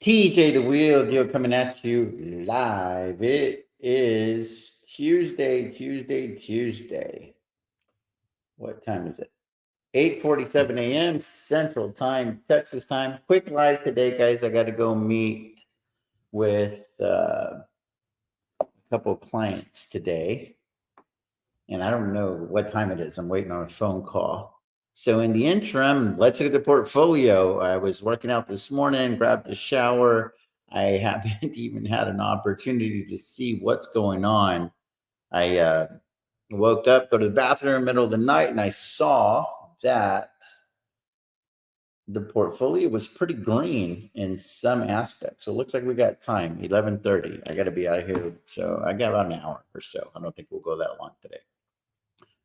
TJ the Wheel Deal coming at you live. It is Tuesday. What time is it? 8:47 a.m. Central Time, Texas time. Quick live today, guys. I got to go meet with a couple of clients today. And I don't know what time it is. I'm waiting on a phone call. So in the interim, let's look at the portfolio. I was working out this morning, grabbed a shower. I haven't even had an opportunity to see what's going on. I woke up, go to the bathroom in the middle of the night, and I saw that the portfolio was pretty green in some aspects. So it looks like we got time, 11:30. I got to be out of here. So I got about an hour or so. I don't think we'll go that long today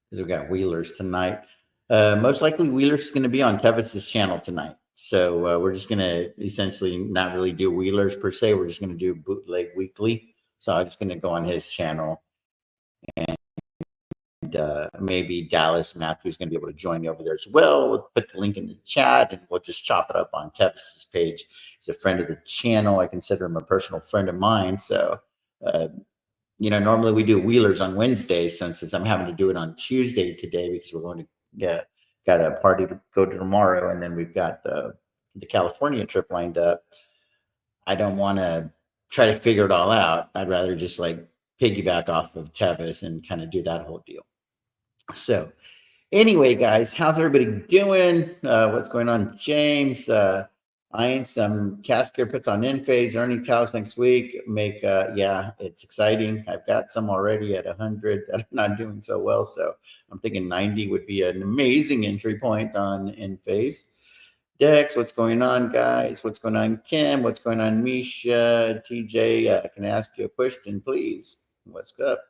because we got Wheelers tonight. Most likely Wheelers is going to be on Tevis's channel tonight. So we're just going to essentially not really do Wheelers per se. We're just going to do Bootleg Weekly. So I'm just going to go on his channel, and maybe Dallas Matthews going to be able to join me over there as well. We'll put the link in the chat, and we'll just chop it up on Tevis's page. He's a friend of the channel. I consider him a personal friend of mine. So normally we do Wheelers on Wednesday, since I'm having to do it on Tuesday today because we're going to got a party to go to tomorrow, and then we've got the California trip lined up. I don't want to try to figure it all out. I'd rather just like piggyback off of Tevis and kind of do that whole deal. So anyway, guys, how's everybody doing? What's going on, James? Eyeing some cascade puts on Enphase, earning towers next week. Yeah, it's exciting. I've got some already at 100 that are not doing so well. So I'm thinking 90 would be an amazing entry point on Enphase. Dex, what's going on, guys? What's going on, Kim? What's going on, Misha? TJ, can I ask you a question, please? What's up?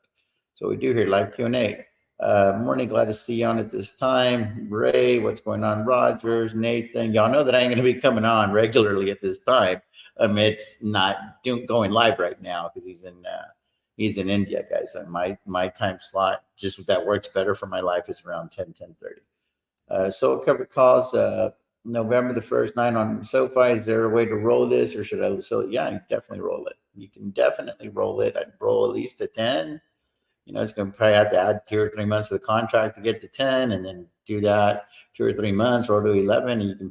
So we do here, live Q&A. Morning, glad to see you on at this time. Ray, what's going on? Rogers, Nathan, y'all know that I ain't going to be coming on regularly at this time. It's not going live right now because he's in India, guys. So my time slot, just that works better for my life, is around 10:30. So covered calls. November the 1st, 9 on SoFi. Is there a way to roll this, or should I sell it? Yeah, you definitely roll it. You can definitely roll it. I'd roll at least to 10. It's going to probably have to add 2 or 3 months of the contract to get to 10, and then do that 2 or 3 months, roll to 11, and you can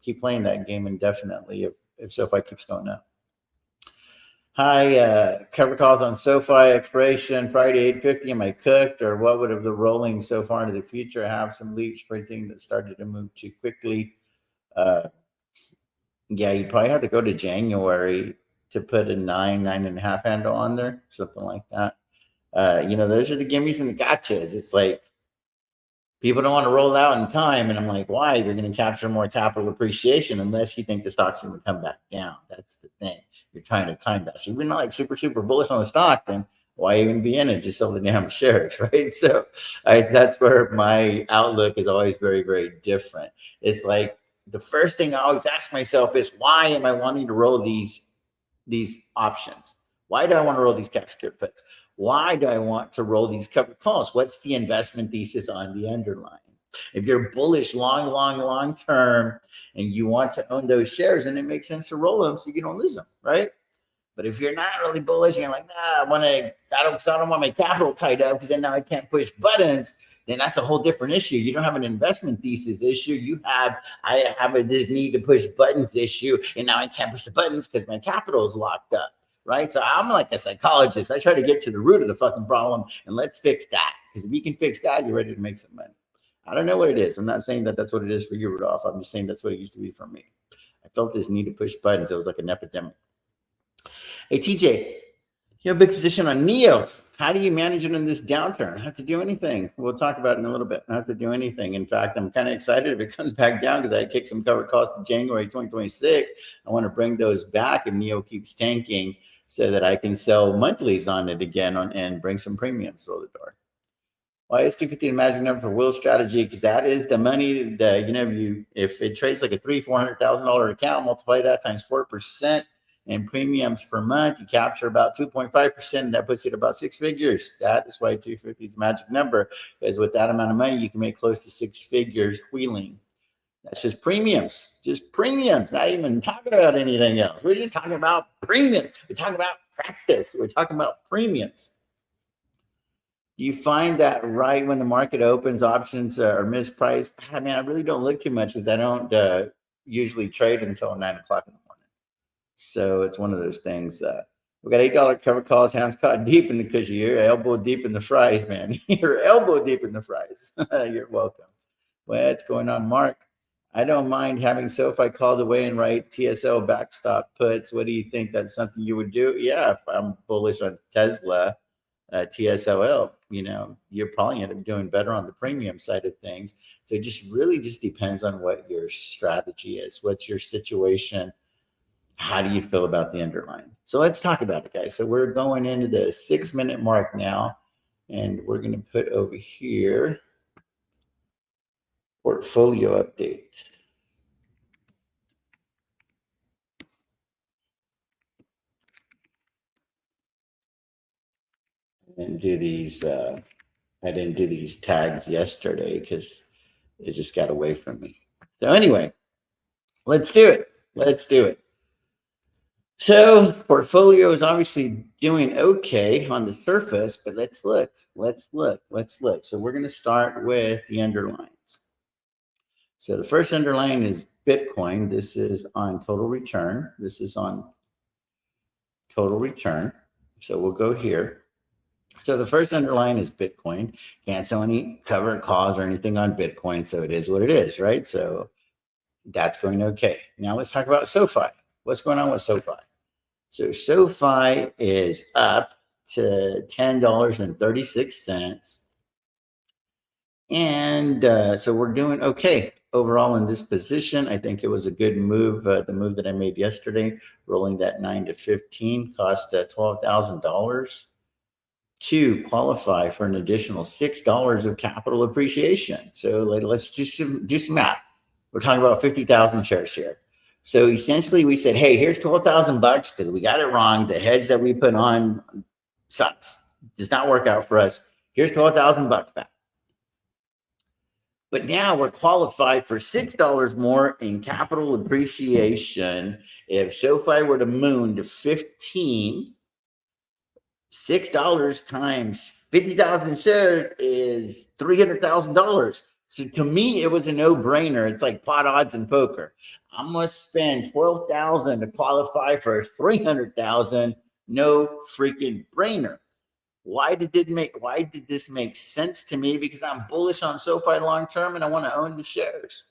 keep playing that game indefinitely if SoFi keeps going up. Hi, cover calls on SoFi expiration Friday 8:50. Am I cooked, or what would have the rolling so far into the future? I have some leap sprinting that started to move too quickly. Yeah, you probably have to go to January to put a 9.5 handle on there, something like that. Those are the gimmies and the gotchas. It's like people don't want to roll out in time, and I'm like, why? You're going to capture more capital appreciation unless you think the stock's going to come back down. That's the thing. You're trying to time that. So if you're not like super bullish on the stock, then why even be in it? Just sell the damn shares, right? So that's where my outlook is always very, very different. It's like the first thing I always ask myself is, why am I wanting to roll these options? Why do I want to roll these cash secured puts? Why do I want to roll these covered calls? What's the investment thesis on the underlying? If you're bullish long term and you want to own those shares, then it makes sense to roll them so you don't lose them, right? But if you're not really bullish and you're like, I don't want my capital tied up because then now I can't push buttons, then that's a whole different issue. You don't have an investment thesis issue. I have this need to push buttons issue, and now I can't push the buttons because my capital is locked up, right? So I'm like a psychologist. I try to get to the root of the fucking problem, and let's fix that. Because if you can fix that, you're ready to make some money. I don't know what it is. I'm not saying that that's what it is for you, Rudolph. I'm just saying that's what it used to be for me. I felt this need to push buttons. It was like an epidemic. Hey, TJ, you have a big position on NEO. How do you manage it in this downturn? I don't have to do anything. We'll talk about it in a little bit. I don't have to do anything. In fact, I'm kind of excited if it comes back down because I kicked some covered calls to January 2026. I want to bring those back if NEO keeps tanking so that I can sell monthlies on it again and bring some premiums through the door. Why is 250 the magic number for Will's strategy? Because that is the money that, if it trades like a $300,000-$400,000 account, multiply that times 4%. And premiums per month, you capture about 2.5%. That puts you at about 6 figures. That is why 250 is a magic number, because with that amount of money, you can make close to 6 figures wheeling. That's just premiums, not even talking about anything else. We're just talking about premiums. We're talking about practice. We're talking about premiums. Do you find that right when the market opens, options are mispriced? I mean, I really don't look too much because I don't usually trade until 9 o'clock in the morning. So it's one of those things. We got $8 cover calls, hands caught deep in the cushion. You're elbow deep in the fries, man. You're elbow deep in the fries. You're welcome. What's going on, Mark? I don't mind having SoFi called away and write TSL backstop puts. What do you think? That's something you would do? Yeah, if I'm bullish on Tesla, TSLL, you're probably end up doing better on the premium side of things. So it just really just depends on what your strategy is. What's your situation? How do you feel about the underlying? So let's talk about it, guys. So we're going into the 6-minute mark now, and we're going to put over here portfolio update. And do these, I didn't do these tags yesterday because it just got away from me. So anyway, let's do it. So portfolio is obviously doing okay on the surface, but let's look. So we're going to start with the underlines. So the first underline is Bitcoin. This is on total return. So we'll go here. So the first underline is Bitcoin. Can't sell any covered calls or anything on Bitcoin. So it is what it is, right? So that's going okay. Now let's talk about SoFi. What's going on with SoFi? So SoFi is up to $10.36. And so we're doing okay overall in this position. I think it was a good move. The move that I made yesterday, rolling that 9 to 15, cost $12,000 to qualify for an additional $6 of capital appreciation. So let's do some math. We're talking about 50,000 shares here. So essentially we said, hey, here's $12,000 because we got it wrong. The hedge that we put on sucks. Does not work out for us. Here's $12,000 back. But now we're qualified for $6 more in capital appreciation. If SoFi were to moon to 15, $6 times 50,000 shares is $300,000. So to me, it was a no-brainer. It's like pot odds in poker. I'm gonna spend $12,000 to qualify for $300,000. No freaking brainer. Why did this make sense to me? Because I'm bullish on SoFi long term, and I want to own the shares,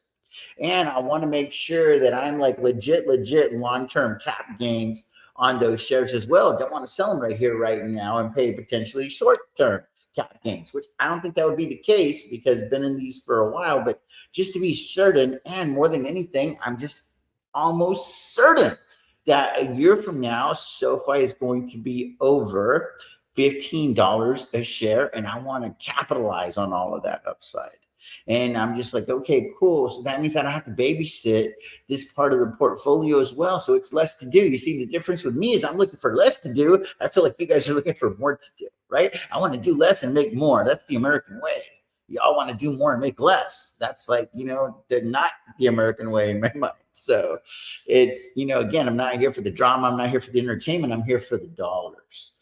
and I want to make sure that I'm like legit long term cap gains on those shares as well. Don't want to sell them right here, right now, and pay potentially short-term cap gains, which I don't think that would be the case because I've been in these for a while. But just to be certain, and more than anything, I'm just almost certain that a year from now, SoFi is going to be over $15 a share, and I want to capitalize on all of that upside. And I'm just like, okay, cool. So that means I don't have to babysit this part of the portfolio as well. So it's less to do. You see, the difference with me is I'm looking for less to do. I feel like you guys are looking for more to do, right? I want to do less and make more. That's the American way. Y'all want to do more and make less. That's like, not the American way in my mind. So it's, again, I'm not here for the drama. I'm not here for the entertainment. I'm here for the dollars.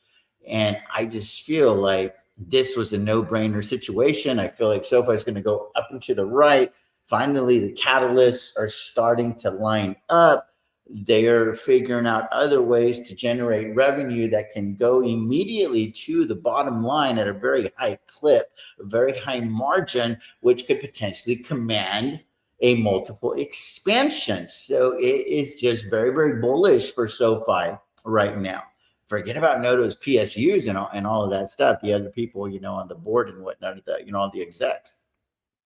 And I just feel like this was a no-brainer situation. I feel like SoFi is going to go up and to the right. Finally, the catalysts are starting to line up. They're figuring out other ways to generate revenue that can go immediately to the bottom line at a very high clip, a very high margin, which could potentially command a multiple expansion. So it is just very, very bullish for SoFi right now. Forget about Noto's PSUs and all of that stuff. The other people, on the board and whatnot, all the execs.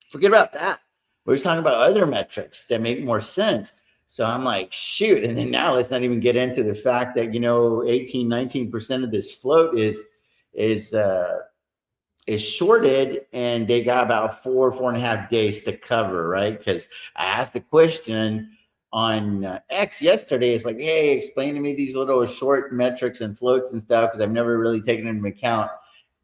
Forget about that. We're just talking about other metrics that make more sense. So I'm like, shoot. And then now let's not even get into the fact that, 18, 19% of this float is shorted, and they got about 4.5 days to cover, right? Because I asked the question on X yesterday. It's like, hey, explain to me these little short metrics and floats and stuff, because I've never really taken into account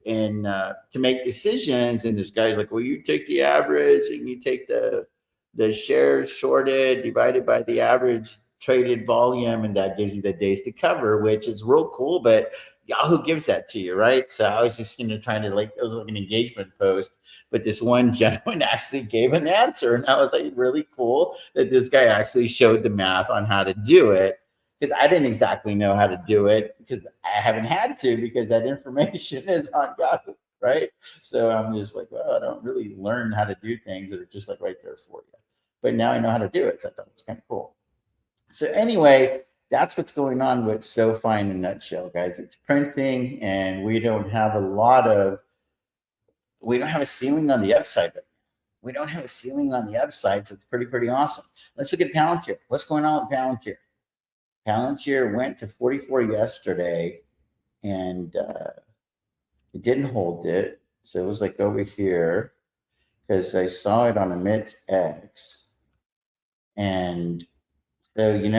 to make decisions. And this guy's like, well, you take the average and you take the the shares shorted divided by the average traded volume, and that gives you the days to cover, which is real cool. But Yahoo gives that to you, right? So I was just trying to it was like an engagement post, but this one gentleman actually gave an answer, and I was like, really cool that this guy actually showed the math on how to do it, because I didn't exactly know how to do it because I haven't had to, because that information is on Yahoo, right? So I'm just like, well, I don't really learn how to do things that are just like right there for you. But now I know how to do it, so I thought it was kind of cool. So anyway, that's what's going on with SoFi in a nutshell, guys. It's printing, and we don't have a ceiling on the upside. We don't have a ceiling on the upside, so it's pretty awesome. Let's look at Palantir. What's going on with Palantir? Palantir went to 44 yesterday, and it didn't hold it. So it was like over here, because I saw it on a MITS X. And so, we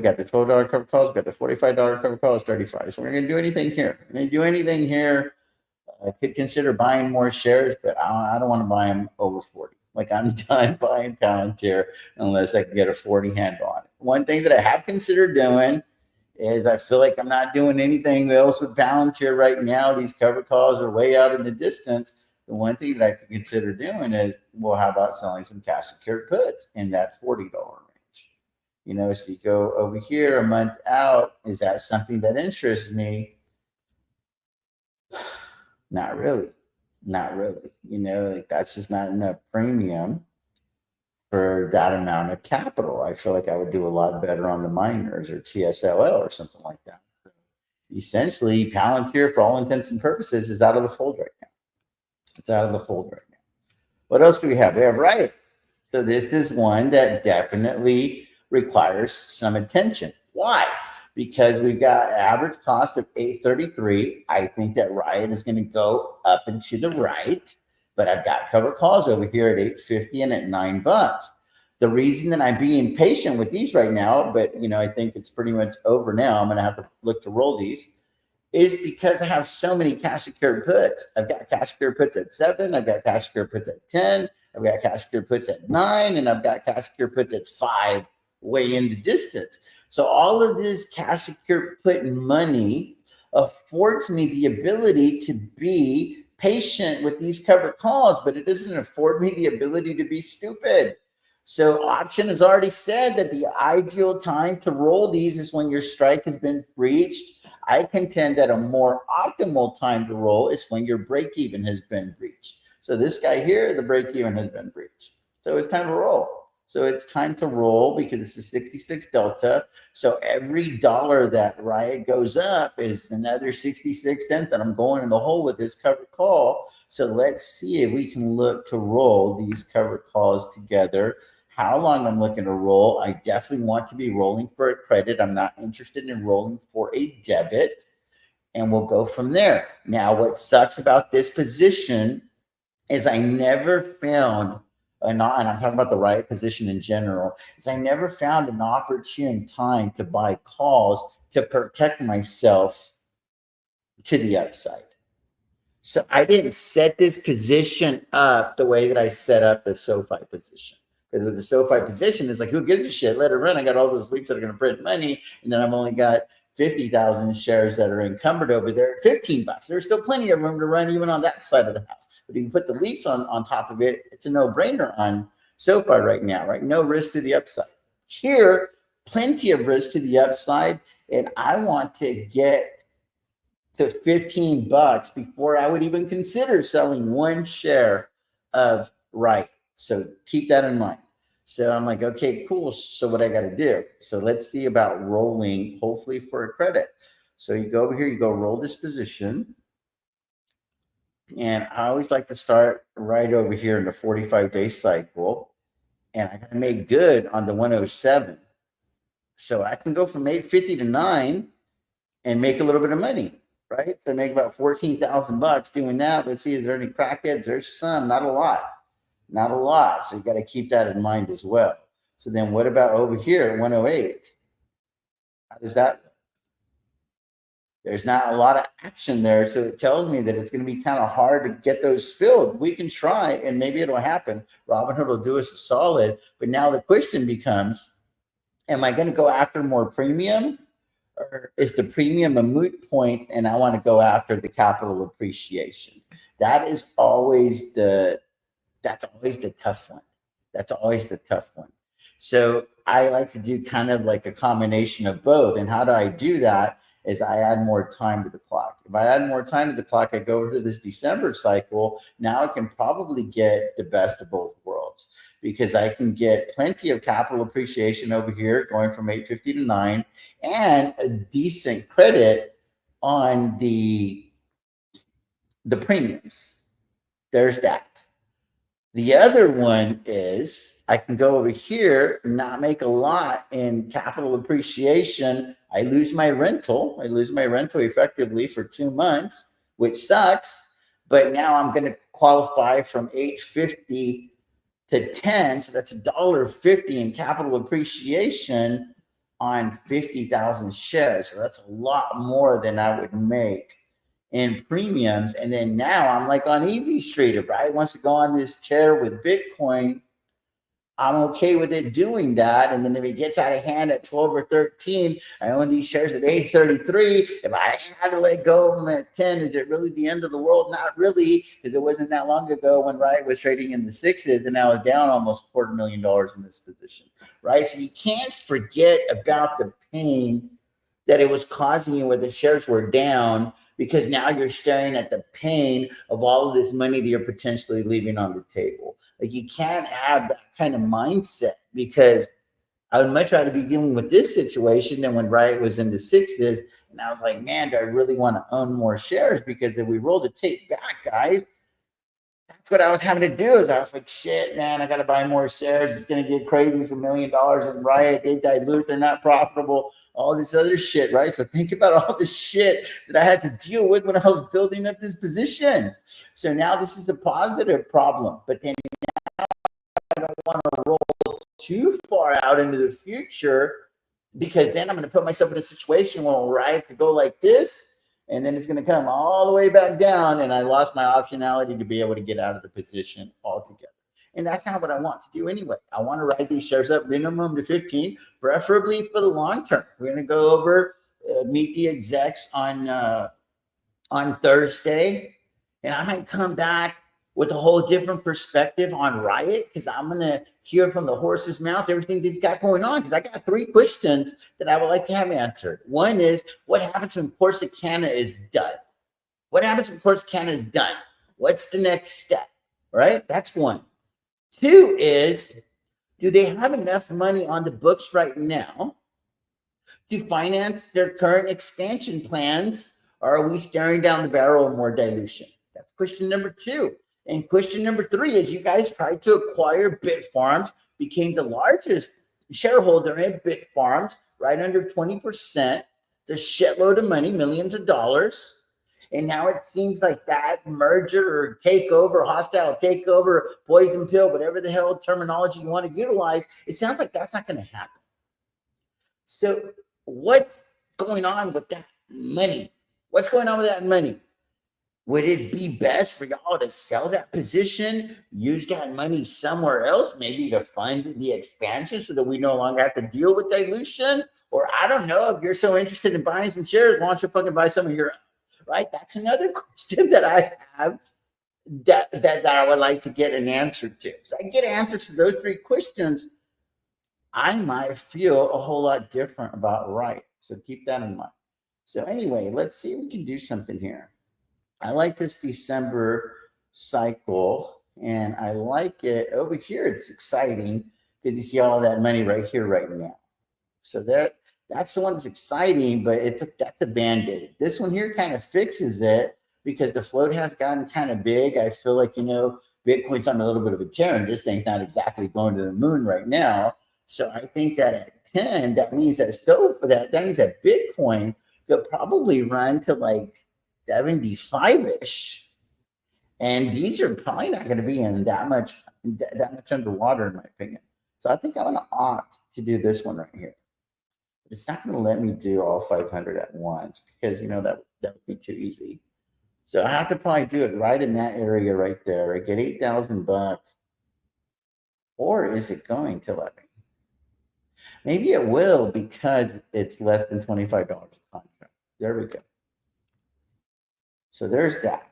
got the $12 cover calls, we got the $45 cover calls, 35. So we're going to do anything here. We're going to do anything here. I could consider buying more shares, but I don't want to buy them over 40. Like, I'm done buying Palantir unless I can get a 40 handle on it. One thing that I have considered doing is I feel like I'm not doing anything else with Palantir right now. These cover calls are way out in the distance. The one thing that I could consider doing is, well, how about selling some cash secured puts in that $40 range? So you go over here a month out. Is that something that interests me? Not really. Like, that's just not enough premium for that amount of capital. I feel like I would do a lot better on the miners or TSLL or something like that. Essentially, Palantir, for all intents and purposes, is out of the fold right now. It's out of the fold right now. What else do we have? We have Riot. So this is one that definitely requires some attention. Why? Because we've got average cost of 833. I think that Riot is going to go up and to the right, but I've got cover calls over here at 850 and at $9. The reason that I'm being patient with these right now, but I think it's pretty much over now, I'm going to have to look to roll these, is because I have so many cash secured puts. I've got cash secured puts at 7, I've got cash secured puts at 10, I've got cash secured puts at 9, and I've got cash secured puts at 5, way in the distance. So all of this cash secured put money affords me the ability to be patient with these covered calls, but it doesn't afford me the ability to be stupid. So option has already said that the ideal time to roll these is when your strike has been breached. I contend that a more optimal time to roll is when your break even has been breached. So this guy here, the break even has been breached. So it's time to roll. So it's time to roll because it's a 66 delta. So every dollar that Riot goes up is another 66 cents that I'm going in the hole with this covered call. So let's see if we can look to roll these covered calls together. How long I'm looking to roll? I definitely want to be rolling for a credit. I'm not interested in rolling for a debit. And we'll go from there. Now, what sucks about this position is I never found and I'm talking about the Riot position in general, is I never found an opportune time to buy calls to protect myself to the upside. So I didn't set this position up the way that I set up the SoFi position. Because with the SoFi position, it's like, who gives a shit? Let it run. I got all those leads that are going to print money, and then I've only got 50,000 shares that are encumbered over there at $15. There's still plenty of room to run even on that side of the house. But if you put the leaps on top of it, it's a no-brainer on SoFi right now, right? No risk to the upside. Here, plenty of risk to the upside, and I want to get to $15 before I would even consider selling one share of Riot. So keep that in mind. So I'm like, okay, cool. So what I got to do? So let's see about rolling, hopefully for a credit. So you go over here, you go roll this position. And I always like to start right over here in the 45-day cycle. And I got to make good on the 107. So I can go from 850 to 9 and make a little bit of money, right? So I make about $14,000 doing that. Let's see, is there any crackheads? There's some, not a lot. Not a lot. So you got to keep that in mind as well. So then what about over here at 108? How does that look? There's not a lot of action there. So it tells me that it's going to be kind of hard to get those filled. We can try and maybe it'll happen. Robinhood will do us a solid. But now the question becomes, am I going to go after more premium, or is the premium a moot point and I want to go after the capital appreciation? That's always the tough one. That's always the tough one. So I like to do kind of like a combination of both. And how do I do that? Is I add more time to the clock. If I add more time to the clock, I go over to this December cycle. Now I can probably get the best of both worlds, because I can get plenty of capital appreciation over here going from 850 to 9, and a decent credit on the premiums. There's that. The other one is I can go over here, not make a lot in capital appreciation. I lose my rental. I lose my rental effectively for 2 months, which sucks. But now I'm going to qualify from 850 to 10. So that's $1.50 in capital appreciation on 50,000 shares. So that's a lot more than I would make in premiums. And then now I'm like on easy street. If I wants to go on this tear with Bitcoin, I'm okay with it doing that. And then if it gets out of hand at 12 or 13, I own these shares at 833. If I had to let go of them at 10, is it really the end of the world? Not really, because it wasn't that long ago when Riot was trading in the sixes and I was down almost $250,000 in this position, right? So you can't forget about the pain that it was causing you when the shares were down, because now you're staring at the pain of all of this money that you're potentially leaving on the table. Like, you can't have that kind of mindset, because I would much rather be dealing with this situation than when Riot was in the sixes. And I was like, man, do I really want to own more shares? Because if we roll the tape back, guys, that's what I was having to do. Is I was like, shit, man, I got to buy more shares. It's going to get crazy. It's $1 million in Riot. They dilute. They're not profitable. All this other shit, right? So think about all the shit that I had to deal with when I was building up this position. So now this is a positive problem. But then I don't want to roll too far out into the future, because then I'm going to put myself in a situation where Riot could go like this, and then it's going to come all the way back down, and I lost my optionality to be able to get out of the position altogether. And that's not what I want to do anyway. I want to ride these shares up minimum to 15, preferably for the long term. We're going to go over, meet the execs on Thursday, and I might come back with a whole different perspective on Riot, because I'm going to hear from the horse's mouth everything they've got going on, because I got 3 questions that I would like to have answered. One is, what happens when Corsicana is done? What happens when Corsicana is done? What's the next step, right? That's one. 2 is, do they have enough money on the books right now to finance their current expansion plans, or are we staring down the barrel of more dilution? That's question number 2. And question number 3 is, you guys tried to acquire Bitfarms, became the largest shareholder in Bitfarms, right under 20%. It's a shitload of money, millions of dollars. And now it seems like that merger or takeover, hostile takeover, poison pill, whatever the hell terminology you want to utilize, it sounds like that's not going to happen. So what's going on with that money? What's going on with that money? Would it be best for y'all to sell that position, use that money somewhere else, maybe to fund the expansion so that we no longer have to deal with dilution? Or I don't know, if you're so interested in buying some shares, why don't you fucking buy some of your own, right? That's another question that I have that I would like to get an answer to. So I get answers to those 3 questions, I might feel a whole lot different about Riot. So keep that in mind. So anyway, let's see if we can do something here. I like this December cycle, and I like it over here. It's exciting because you see all that money right here, right now. So that's the one that's exciting, but that's a Band-Aid. This one here kind of fixes it because the float has gotten kind of big. I feel like, Bitcoin's on a little bit of a tear, and this thing's not exactly going to the moon right now. So I think that at 10, that means that Bitcoin could probably run to like 75-ish, and these are probably not going to be in that much underwater, in my opinion. So I think I'm going to opt to do this one right here. it's not going to let me do all 500 at once because, you know, that would be too easy. So I have to probably do it right in that area right there. I get $8,000. Or is it going to let me? Maybe it will because it's less than $25 a contract. There we go. So there's that.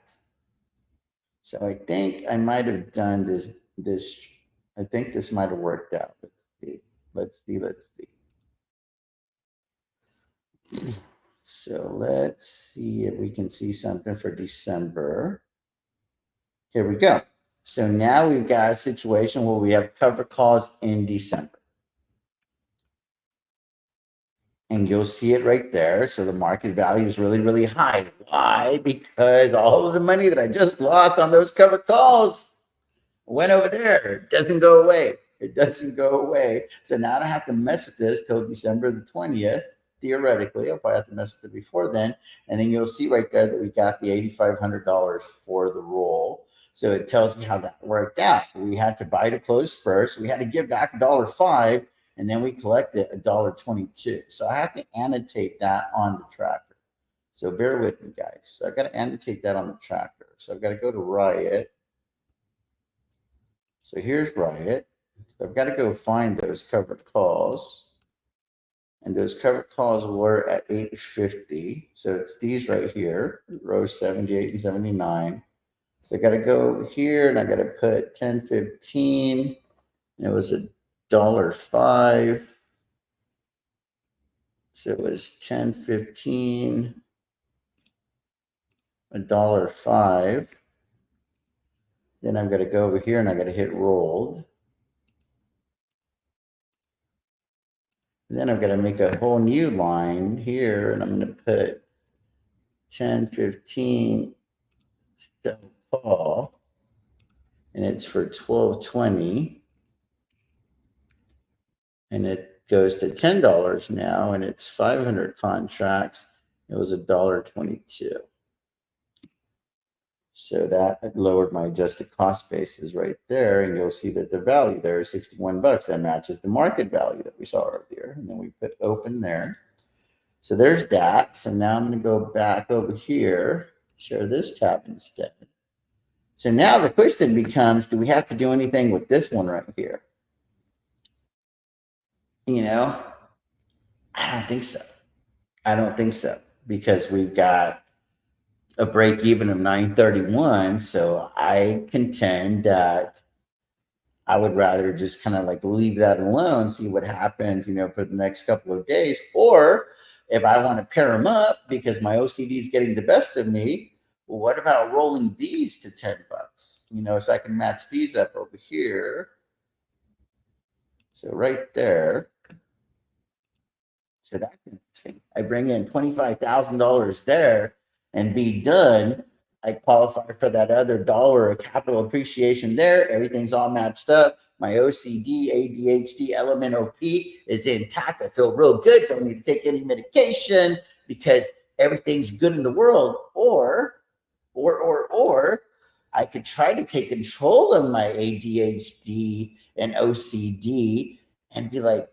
So I think I might have done this. I think this might have worked out. Let's see. So let's see if we can see something for December. Here we go. So now we've got a situation where we have cover calls in December. And you'll see it right there. So the market value is really, really high. Why? Because all of the money that I just lost on those cover calls went over there. It doesn't go away. It doesn't go away. So now I don't have to mess with this till December the 20th. Theoretically, I'll probably have to mess with it before then. And then you'll see right there that we got the $8,500 for the roll. So it tells me how that worked out. We had to buy to close first. We had to give back $1.05, and then we collected $1.22. So I have to annotate that on the tracker. So bear with me, guys. So I've got to annotate that on the tracker. So I've got to go to Riot. So here's Riot. So I've got to go find those covered calls. And those covered calls were at 850. So it's these right here, rows 78 and 79. So I got to go here and I got to put 1015. And it was $1.05. So it was 1015, $1.05. Then I'm going to go over here and I got to hit rolled. And then I'm going to make a whole new line here and I'm going to put 1015 sell call. And it's for 1220. And it goes to $10 now and it's 500 contracts. It was $1.22. So that lowered my adjusted cost basis right there. And you'll see that the value there is $61. That matches the market value that we saw earlier. And then we put open there. So there's that. So now I'm going to go back over here, share this tab instead. So now the question becomes, do we have to do anything with this one right here? You know, I don't think so. I don't think so because we've got a break even of 931. So I contend that I would rather just kind of like leave that alone, see what happens, you know, for the next couple of days. Or if I want to pair them up because my OCD is getting the best of me, well, what about rolling these to $10? You know, so I can match these up over here. So right there. So that's interesting. I bring in $25,000 there and be done. I qualify for that other dollar of capital appreciation there. Everything's all matched up. My OCD, ADHD, LMNOP is intact. I feel real good. Don't need to take any medication because everything's good in the world. Or I could try to take control of my ADHD and OCD and be like,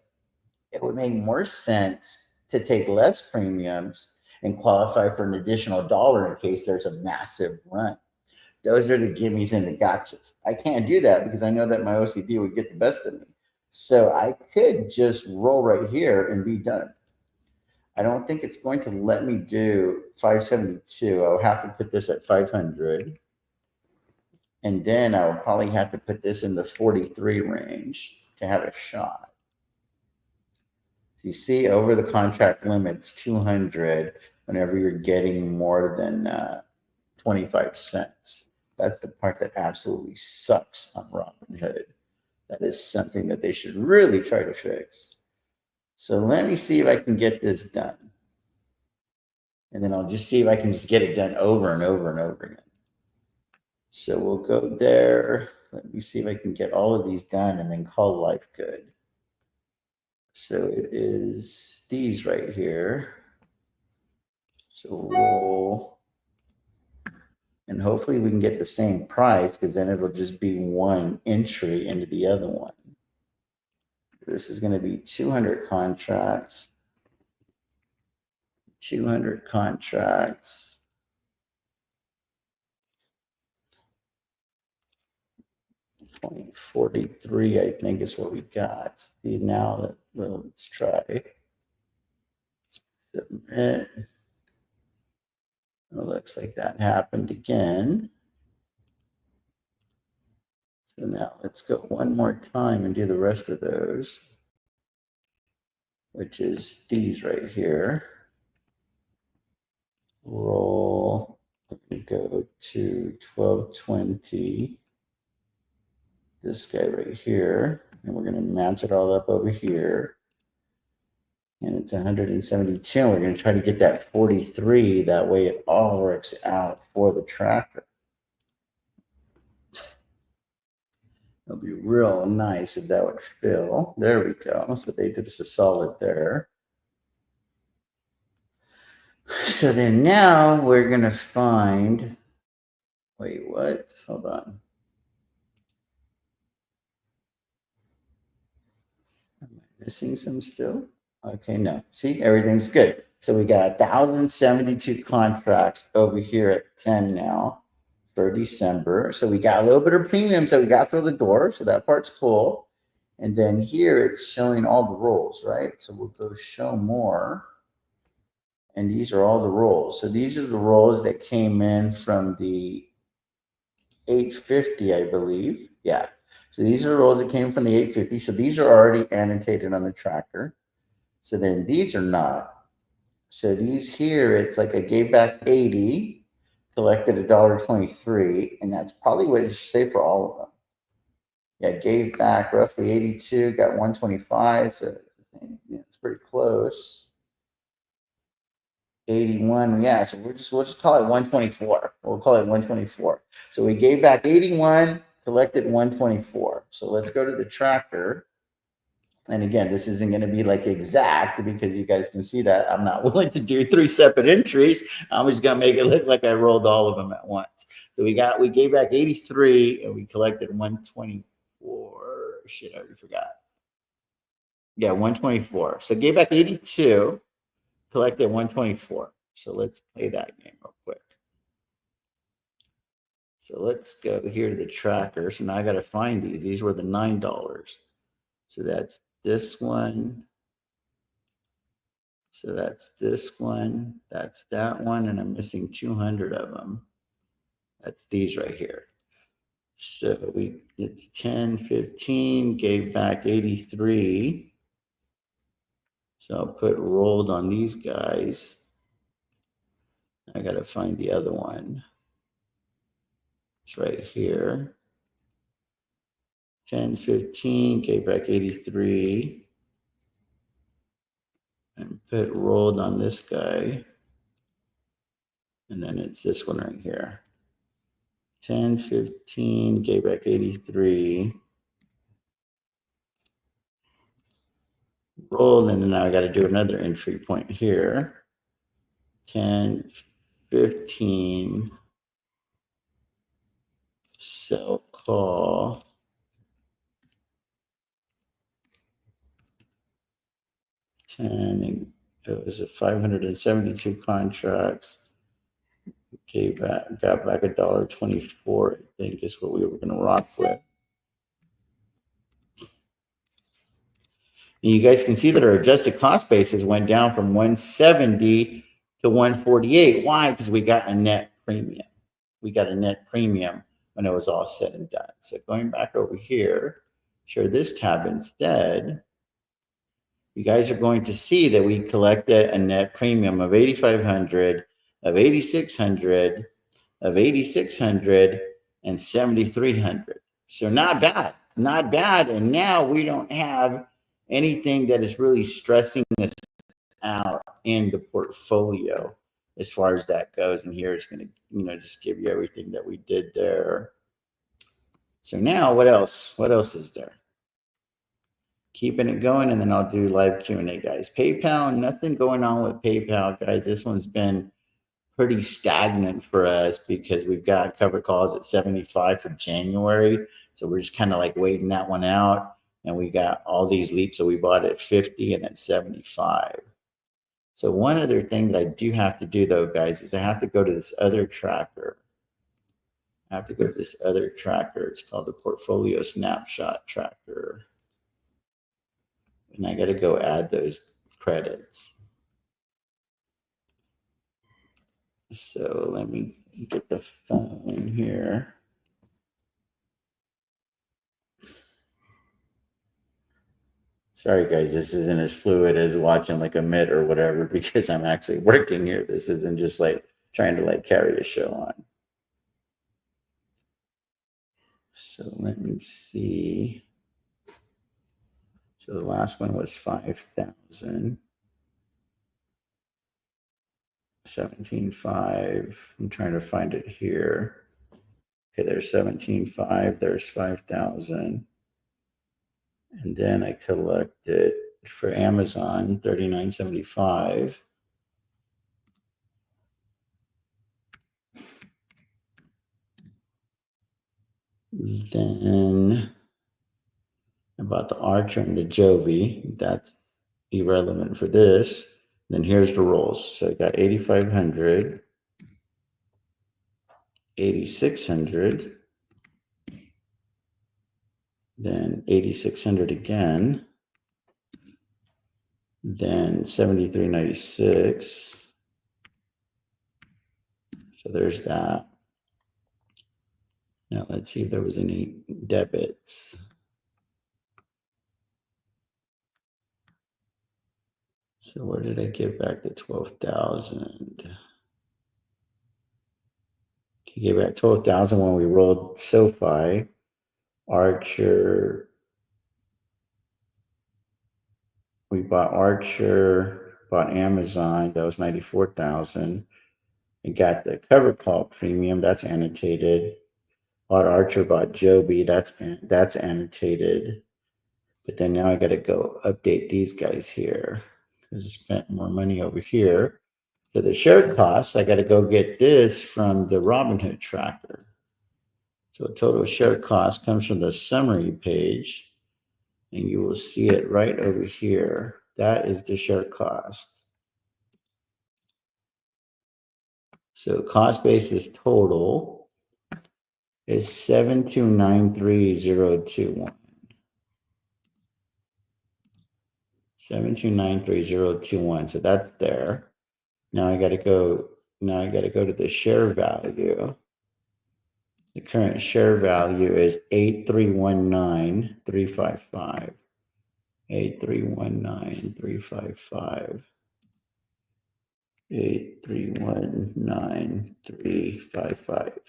it would make more sense to take less premiums and qualify for an additional dollar in case there's a massive run. Those are the gimmies and the gotchas. I can't do that because I know that my OCD would get the best of me. So I could just roll right here and be done. I don't think it's going to let me do 572. I'll have to put this at 500. And then I'll probably have to put this in the 43 range to have a shot. So you see over the contract limits 200 whenever you're getting more than 25 cents. That's the part that absolutely sucks on Robinhood. That is something that they should really try to fix. So let me see if I can get this done. And then I'll just see if I can just get it done over and over and over again. So we'll go there. Let me see if I can get all of these done and then call life good. So it is these right here. So roll. And hopefully we can get the same price because then it'll just be one entry into the other one. This is going to be 200 contracts. 200 contracts. .43, I think, is what we got. Now let's try submit. It looks like that happened again. So now let's go one more time and do the rest of those, which is these right here. Roll. We go to 1220. This guy right here, and we're going to match it all up over here. And it's 172. We're going to try to get that 43. That way it all works out for the tracker. It'll be real nice if that would fill. There we go. So they did us a solid there. So then now we're going to find, wait, what? Hold on. Am I missing some still? Okay, no. See, everything's good. So we got 1,072 contracts over here at 10 now for December. So we got a little bit of premiums that we got through the door. So that part's cool. And then here it's showing all the rolls, right? So we'll go show more. And these are all the rolls. So these are the rolls that came in from the 850, I believe. Yeah. So these are the rolls that came from the 850. So these are already annotated on the tracker. So then these are not. So these here, it's like I gave back 80, collected $1.23, and that's probably what it should say for all of them. Yeah, gave back roughly 82, got 125, so it's pretty close. 81, yeah, so we'll just call it 124. We'll call it 124. So we gave back 81, collected 124. So let's go to the tracker. And again, this isn't going to be like exact because you guys can see that I'm not willing to do 3 separate entries. I'm just going to make it look like I rolled all of them at once. So we gave back 83 and we collected 124. Shit, I already forgot. Yeah, 124. So gave back 82, collected 124. So let's play that game real quick. So let's go here to the tracker. So now I got to find these. These were the $9. So that's this one. So that's this one. That's that one. And I'm missing 200 of them. That's these right here. So it's 10, 15, gave back 83. So I'll put rolled on these guys. I got to find the other one. It's right here. 10, 15, gave back 83. And put rolled on this guy. And then it's this one right here. 10, 15, gave back 83. Rolled, and then now I got to do another entry point here. 10, 15. Sell call. 10, it was 572 contracts. Got back $1.24, I think is what we were going to rock with. And you guys can see that our adjusted cost basis went down from 170 to 148. Why? Because we got a net premium. We got a net premium when it was all said and done. So going back over here, share this tab instead. You guys are going to see that we collected a net premium of 8,500, of 8,600, of 8,600, and 7,300. So not bad, not bad. And now we don't have anything that is really stressing us out in the portfolio as far as that goes. And here it's going to, just give you everything that we did there. So now what else? What else is there? Keeping it going, and then I'll do live Q&A, guys. PayPal, nothing going on with PayPal, guys. This one's been pretty stagnant for us because we've got covered calls at 75 for January. So we're just kind of like waiting that one out. And we got all these leaps that we bought at 50 and at 75. So one other thing that I do have to do though, guys, is I have to go to this other tracker. I have to go to this other tracker. It's called the Portfolio Snapshot Tracker. And I got to go add those credits. So let me get the phone here. Sorry, guys, this isn't as fluid as watching like a mitt or whatever because I'm actually working here. This isn't just like trying to like carry a show on. So let me see. So the last one was 5,000. 17.5. I'm trying to find it here. Okay, there's 17.5. There's 5,000. And then I collected for Amazon 39.75. Then I bought the Archer and the Joby. That's irrelevant for this. Then here's the rolls. So I got 8,500, 8,600, then 8,600 again, then 73.96. So there's that. Now let's see if there was any debits. So where did I give back the 12,000? I gave back 12,000 when we rolled SoFi. Archer. We bought Archer, bought Amazon. That was 94,000. And got the cover call premium. That's annotated. Bought Archer, bought Joby. That's annotated. But then now I got to go update these guys here because I spent more money over here. So the share costs, I got to go get this from the Robinhood tracker. So total share cost comes from the summary page, and you will see it right over here. That is the share cost. So cost basis total is 7293021. 7293021. So that's there. Now I got to go. Now I got to go to the share value. The current share value is 8319355. 8319355. 8319355.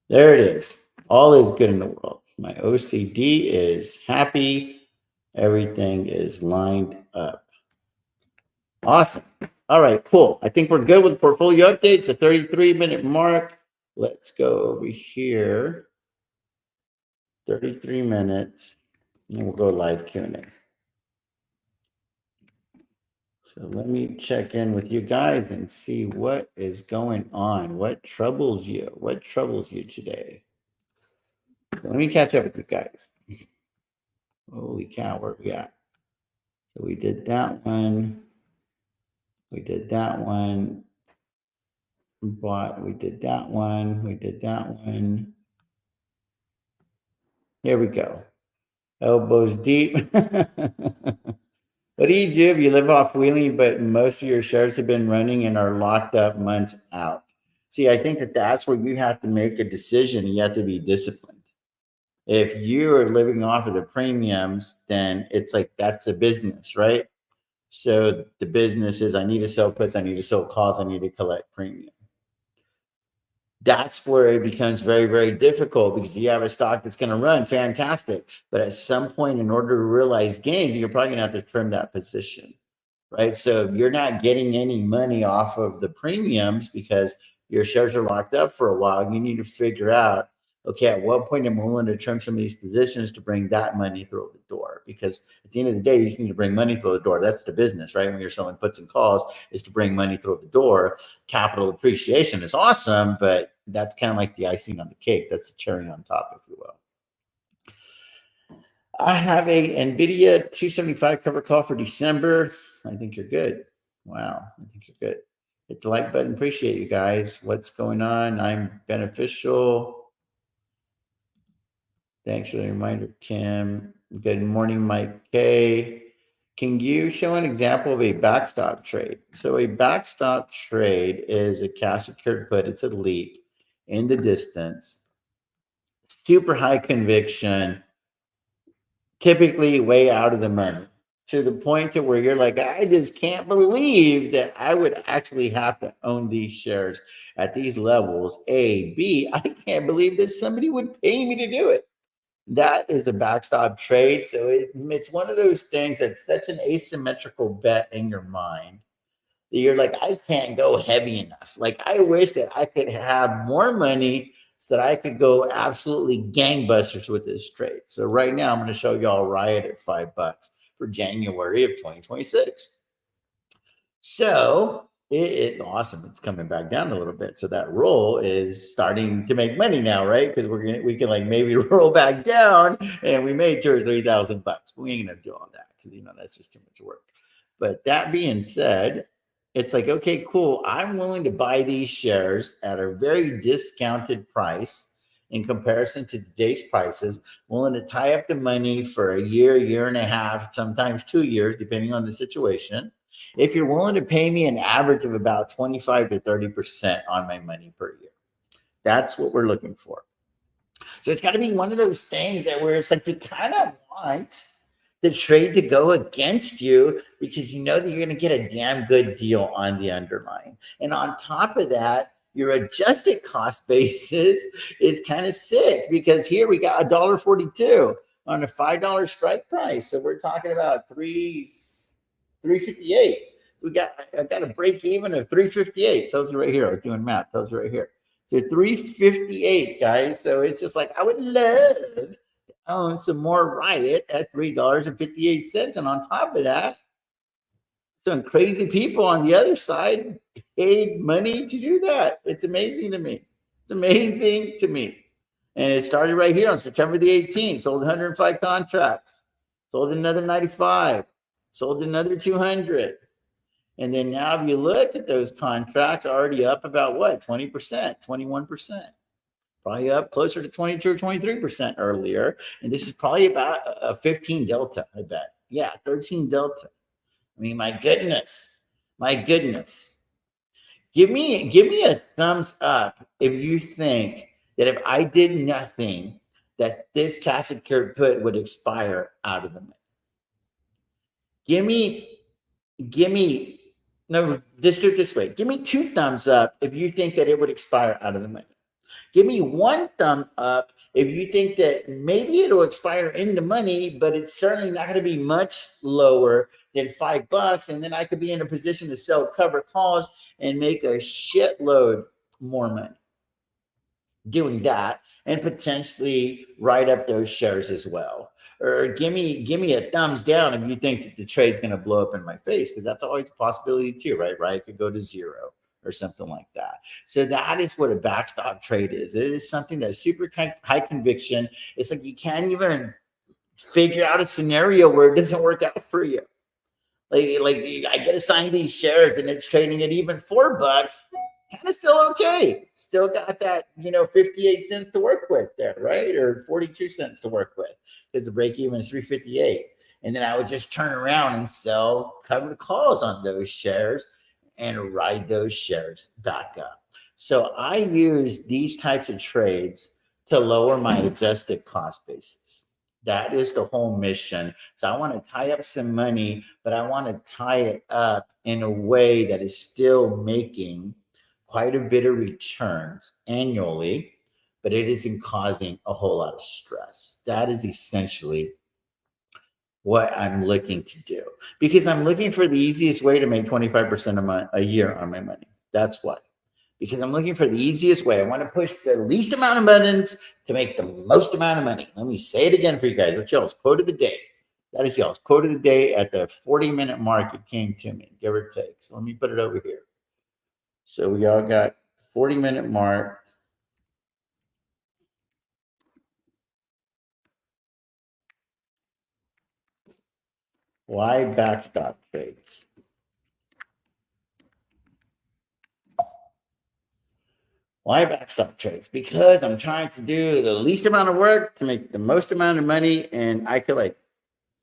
There it is. All is good in the world. My OCD is happy. Everything is lined up. Awesome. All right, cool. I think we're good with portfolio updates. A 33-minute mark. Let's go over here. 33 minutes. And we'll go live Q&A. So let me check in with you guys and see what is going on. What troubles you? What troubles you today? So let me catch up with you guys. Holy cow, where we at? So we did that one. We did that one. We did that one. We did that one. Here we go. Elbows deep. What do you do if you live off wheeling, but most of your shares have been running and are locked up months out? See, I think that that's where you have to make a decision and you have to be disciplined. If you are living off of the premiums, then it's like that's a business, right? So the business is I need to sell puts, I need to sell calls, I need to collect premium. That's where it becomes very, very difficult because you have a stock that's going to run fantastic. But at some point, in order to realize gains, you're probably going to have to trim that position, right? So if you're not getting any money off of the premiums because your shares are locked up for a while, you need to figure out, okay, at what point am I willing to trim some of these positions to bring that money through the door? Because at the end of the day, you just need to bring money through the door. That's the business, right? When you're selling puts and calls, is to bring money through the door. Capital appreciation is awesome, but that's kind of like the icing on the cake. That's the cherry on top, if you will. I have a NVIDIA 275 cover call for December. I think you're good. Wow, I think you're good. Hit the like button. Appreciate you guys. What's going on? I'm beneficial. Thanks for the reminder, Kim. Good morning, Mike K. Can you show an example of a backstop trade? So a backstop trade is a cash secured put. It's a leap in the distance, super high conviction, typically way out of the money to the point to where you're like, I just can't believe that I would actually have to own these shares at these levels. A, B, I can't believe that somebody would pay me to do it. That is a backstop trade. So it's one of those things that's such an asymmetrical bet in your mind that you're like, I can't go heavy enough. Like, I wish that I could have more money so that I could go absolutely gangbusters with this trade. So right now, I'm going to show y'all Riot at $5 for January of 2026. So it awesome. It's coming back down a little bit. So that roll is starting to make money now, right? Because we can like maybe roll back down, and we made $2,000 or $3,000. We ain't gonna do all that because that's just too much work. But that being said, it's like, okay, cool. I'm willing to buy these shares at a very discounted price in comparison to today's prices, willing to tie up the money for a year and a half, sometimes 2 years, depending on the situation. If you're willing to pay me an average of about 25 to 30% on my money per year, that's what we're looking for. So it's got to be one of those things that where it's like you kind of want the trade to go against you because you know that you're going to get a damn good deal on the underlying. And on top of that, your adjusted cost basis is kind of sick because here we got $1.42 on a $5 strike price. So we're talking about 358. I got a break even of 358. Tells you right here. I was doing math. Tells you right here. So 358, guys. So it's just like I would love to own some more Riot at $3.58. And on top of that, some crazy people on the other side paid money to do that. It's amazing to me. It's amazing to me. And it started right here on September the 18th. Sold 105 contracts. Sold another 95. Sold another 200. And then now if you look at those contracts, already up about what? 20%, 21%. Probably up closer to 22 or 23% earlier. And this is probably about a 15 delta, I bet. Yeah, 13 delta. I mean, my goodness. My goodness. Give me a thumbs up if you think that if I did nothing, that this tacit put would expire out of the money. Give me no, just do it this way. Give me 2 thumbs up if you think that it would expire out of the money. Give me 1 thumb up if you think that maybe it'll expire in the money, but it's certainly not going to be much lower than $5, and then I could be in a position to sell cover calls and make a shitload more money doing that, and potentially write up those shares as well. Or give me a thumbs down if you think that the trade's going to blow up in my face, because that's always a possibility too, right? Right? It could go to zero or something like that. So that is what a backstop trade is. It is something that's super high conviction. It's like you can't even figure out a scenario where it doesn't work out for you. Like I get assigned these shares and it's trading at even $4, kind of still okay. Still got that 58 cents to work with there, right? Or 42 cents to work with because the break even is 358. And then I would just turn around and sell covered calls on those shares and ride those shares back up. So I use these types of trades to lower my adjusted cost basis. That is the whole mission. So I want to tie up some money, but I want to tie it up in a way that is still making quite a bit of returns annually, but it isn't causing a whole lot of stress. That is essentially what I'm looking to do, because I'm looking for the easiest way to make 25% a year on my money. That's why. Because I'm looking for the easiest way. I want to push the least amount of buttons to make the most amount of money. Let me say it again for you guys. That's y'all's quote of the day. That is y'all's quote of the day at the 40-minute mark. It came to me, give or take. So let me put it over here. So we all got 40-minute mark. Why backstop trades? Why backstop trades? Because I'm trying to do the least amount of work to make the most amount of money, and I could like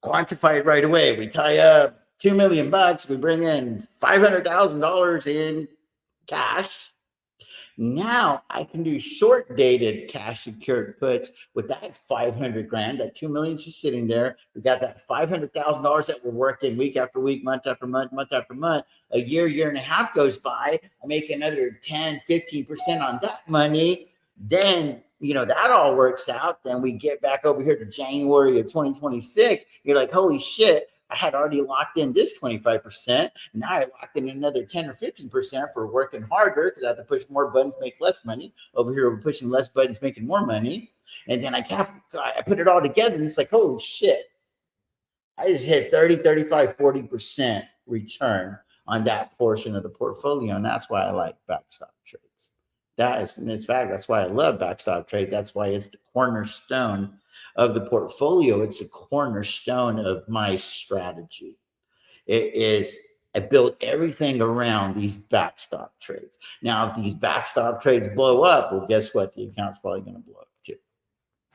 quantify it right away. We tie up $2 million, we bring in $500,000 in cash. Now I can do short dated cash secured puts with that 500 grand. That 2 million is just sitting there. We got that $500,000 that we're working week after week, month after month, month after month. A year and a half goes by. I make another 10, 15% on that money. Then, that all works out. Then we get back over here to January of 2026. You're like, holy shit. I had already locked in this 25%. Now I locked in another 10 or 15% for working harder because I have to push more buttons, make less money. Over here, we're pushing less buttons, making more money. And then I put it all together, and it's like, holy shit. I just hit 30, 35, 40% return on that portion of the portfolio. And that's why I like backstop trades. In fact, that's why I love backstop trades. That's why it's the cornerstone of the portfolio. It's a cornerstone of my strategy. It is, I built everything around these backstop trades. Now, if these backstop trades blow up, well, guess what? The account's probably going to blow up too.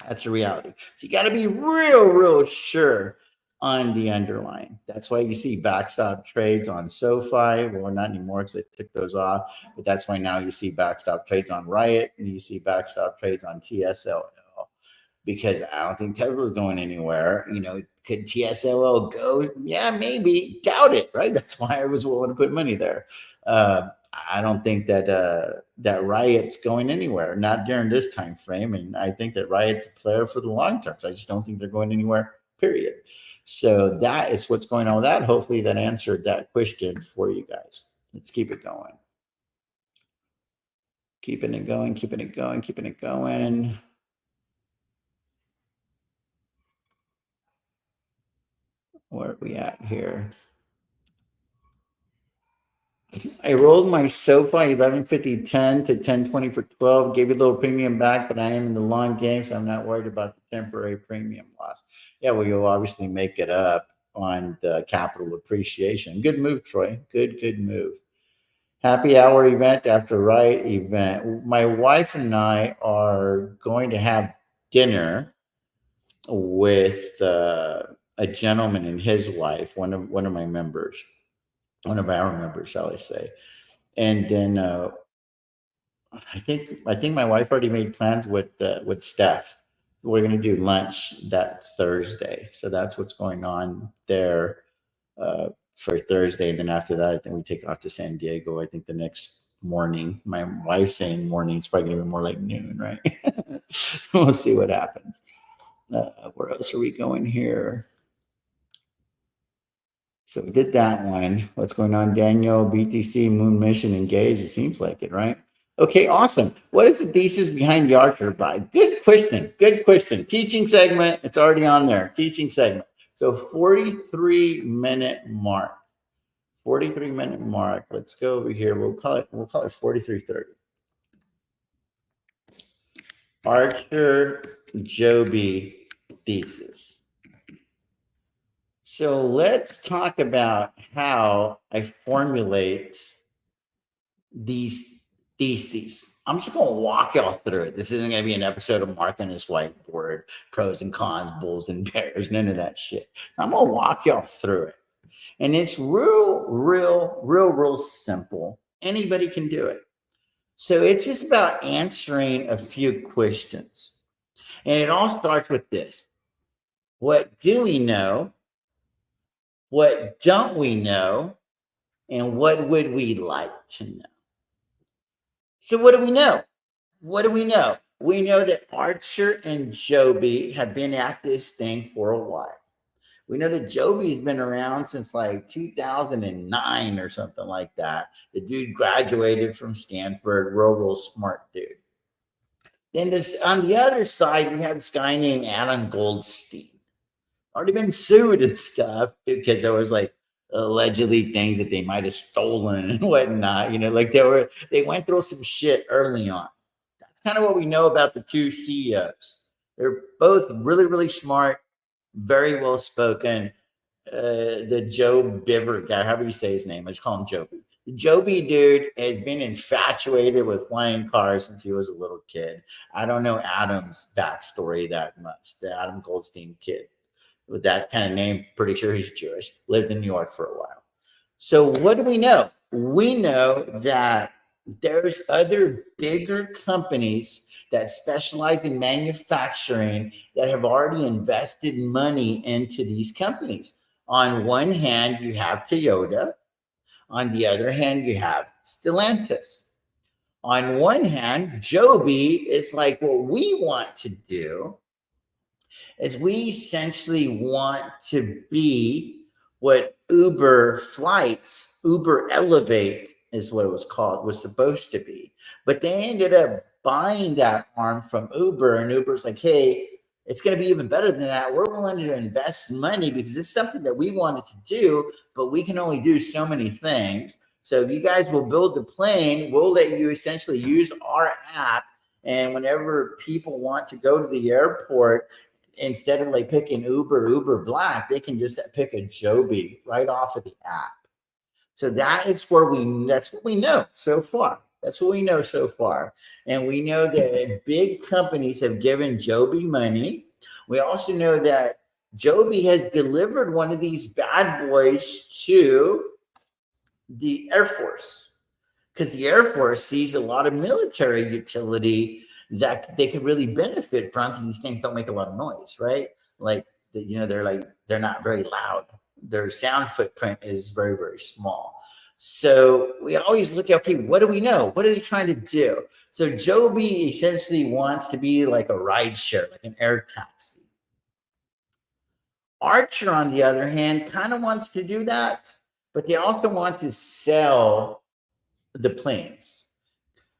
That's the reality. So you got to be real sure on the underlying. That's why you see backstop trades on SoFi. Well, not anymore because they took those off. But that's why now you see backstop trades on Riot, and you see backstop trades on TSLL. Because I don't think Tesla's going anywhere. Could TSLL go? Yeah, maybe. Doubt it, right? That's why I was willing to put money there. I don't think that Riot's going anywhere, not during this time frame. And I think that Riot's a player for the long term. So I just don't think they're going anywhere, period. So that is what's going on with that. Hopefully that answered that question for you guys. Let's keep it going. Keeping it going. Where are we at here? I rolled my SoFi 1150-10 to 1020 for 12, gave you a little premium back, but I am in the long game, so I'm not worried about the temporary premium loss. Yeah, well, you'll obviously make it up on the capital appreciation. Good move, Troy. Good move. Happy hour event after Riot event. My wife and I are going to have dinner with a gentleman and his wife, one of my members, one of our members, shall I say. And then I think my wife already made plans with Steph. We're going to do lunch that Thursday, so that's what's going on there for Thursday. And then after that, I think we take off to San Diego. I think the next morning. My wife's saying morning. It's probably going to be more like noon, right? We'll see what happens. Where else are we going here? So we did that one. What's going on, Daniel? BTC Moon Mission engaged. It seems like it, right? Okay, awesome. What is the thesis behind the Archer buy? Good question. Teaching segment. It's already on there. Teaching segment. So 43-minute mark. 43-minute mark. Let's go over here. We'll call it 43:30. Archer Joby thesis. So let's talk about how I formulate these theses. I'm just going to walk y'all through it. This isn't going to be an episode of Mark on his whiteboard, pros and cons, bulls and bears, none of that shit. So I'm going to walk y'all through it. And it's real simple. Anybody can do it. So it's just about answering a few questions. And it all starts with this. What do we know? What don't we know? And what would we like to know? So what do we know? We know that Archer and Joby have been at this thing for a while. We know that Joby's been around since like 2009 or something like that. The dude graduated from Stanford, real smart dude. Then there's on the other side, we have this guy named Adam Goldstein. Already been sued and stuff because there was like allegedly things that they might have stolen and whatnot. Like they went through some shit early on. That's kind of what we know about the two CEOs. They're both really smart, very well spoken. The Joe Biver guy, however you say his name, I just call him Joby. Joby dude has been infatuated with flying cars since he was a little kid. I don't know Adam's backstory that much. The Adam Goldstein kid with that kind of name, pretty sure he's Jewish, lived in New York for a while. So what do we know? We know that there's other bigger companies that specialize in manufacturing that have already invested money into these companies. On one hand, you have Toyota. On the other hand, you have Stellantis. On one hand, Joby is like, what we want to do is we essentially want to be what Uber Flights, Uber Elevate is what it was called, was supposed to be. But they ended up buying that arm from Uber, and Uber's like, hey, it's going to be even better than that. We're willing to invest money because it's something that we wanted to do, but we can only do so many things. So if you guys will build the plane, we'll let you essentially use our app. And whenever people want to go to the airport, instead of like picking Uber Black, they can just pick a Joby right off of the app. So that's what we know so far. That's what we know so far. And we know that big companies have given Joby money. We also know that Joby has delivered one of these bad boys to the Air Force, because the Air Force sees a lot of military utility that they could really benefit from, because these things don't make a lot of noise, right? Like, they're not very loud. Their sound footprint is very, very small. So we always look at, okay, what do we know? What are they trying to do? So Joby essentially wants to be like a ride share, like an air taxi. Archer, on the other hand, kind of wants to do that, but they also want to sell the planes.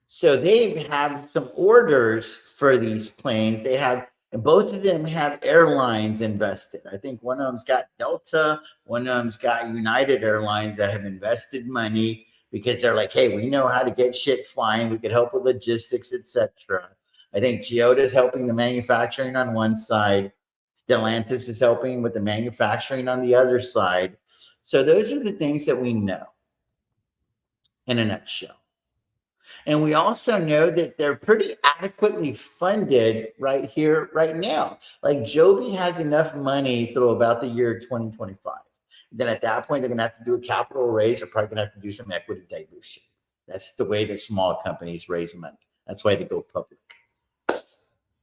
So they have some orders for these planes. They have, and both of them have airlines invested. I think one of them's got Delta, one of them's got United Airlines that have invested money because they're like, hey, we know how to get shit flying. We could help with logistics, etc. I think Toyota's helping the manufacturing on one side. Stellantis is helping with the manufacturing on the other side. So those are the things that we know in a nutshell. And we also know that they're pretty adequately funded right here, right now. Like Joby has enough money through about the year 2025. Then at that point, they're going to have to do a capital raise. They're probably going to have to do some equity dilution. That's the way that small companies raise money. That's why they go public.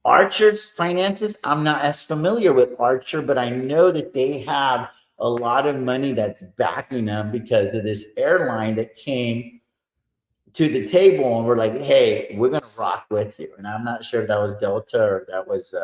Archer's finances, I'm not as familiar with Archer, but I know that they have a lot of money that's backing them because of this airline that came to the table and we're like, hey, we're going to rock with you. And I'm not sure if that was Delta or that was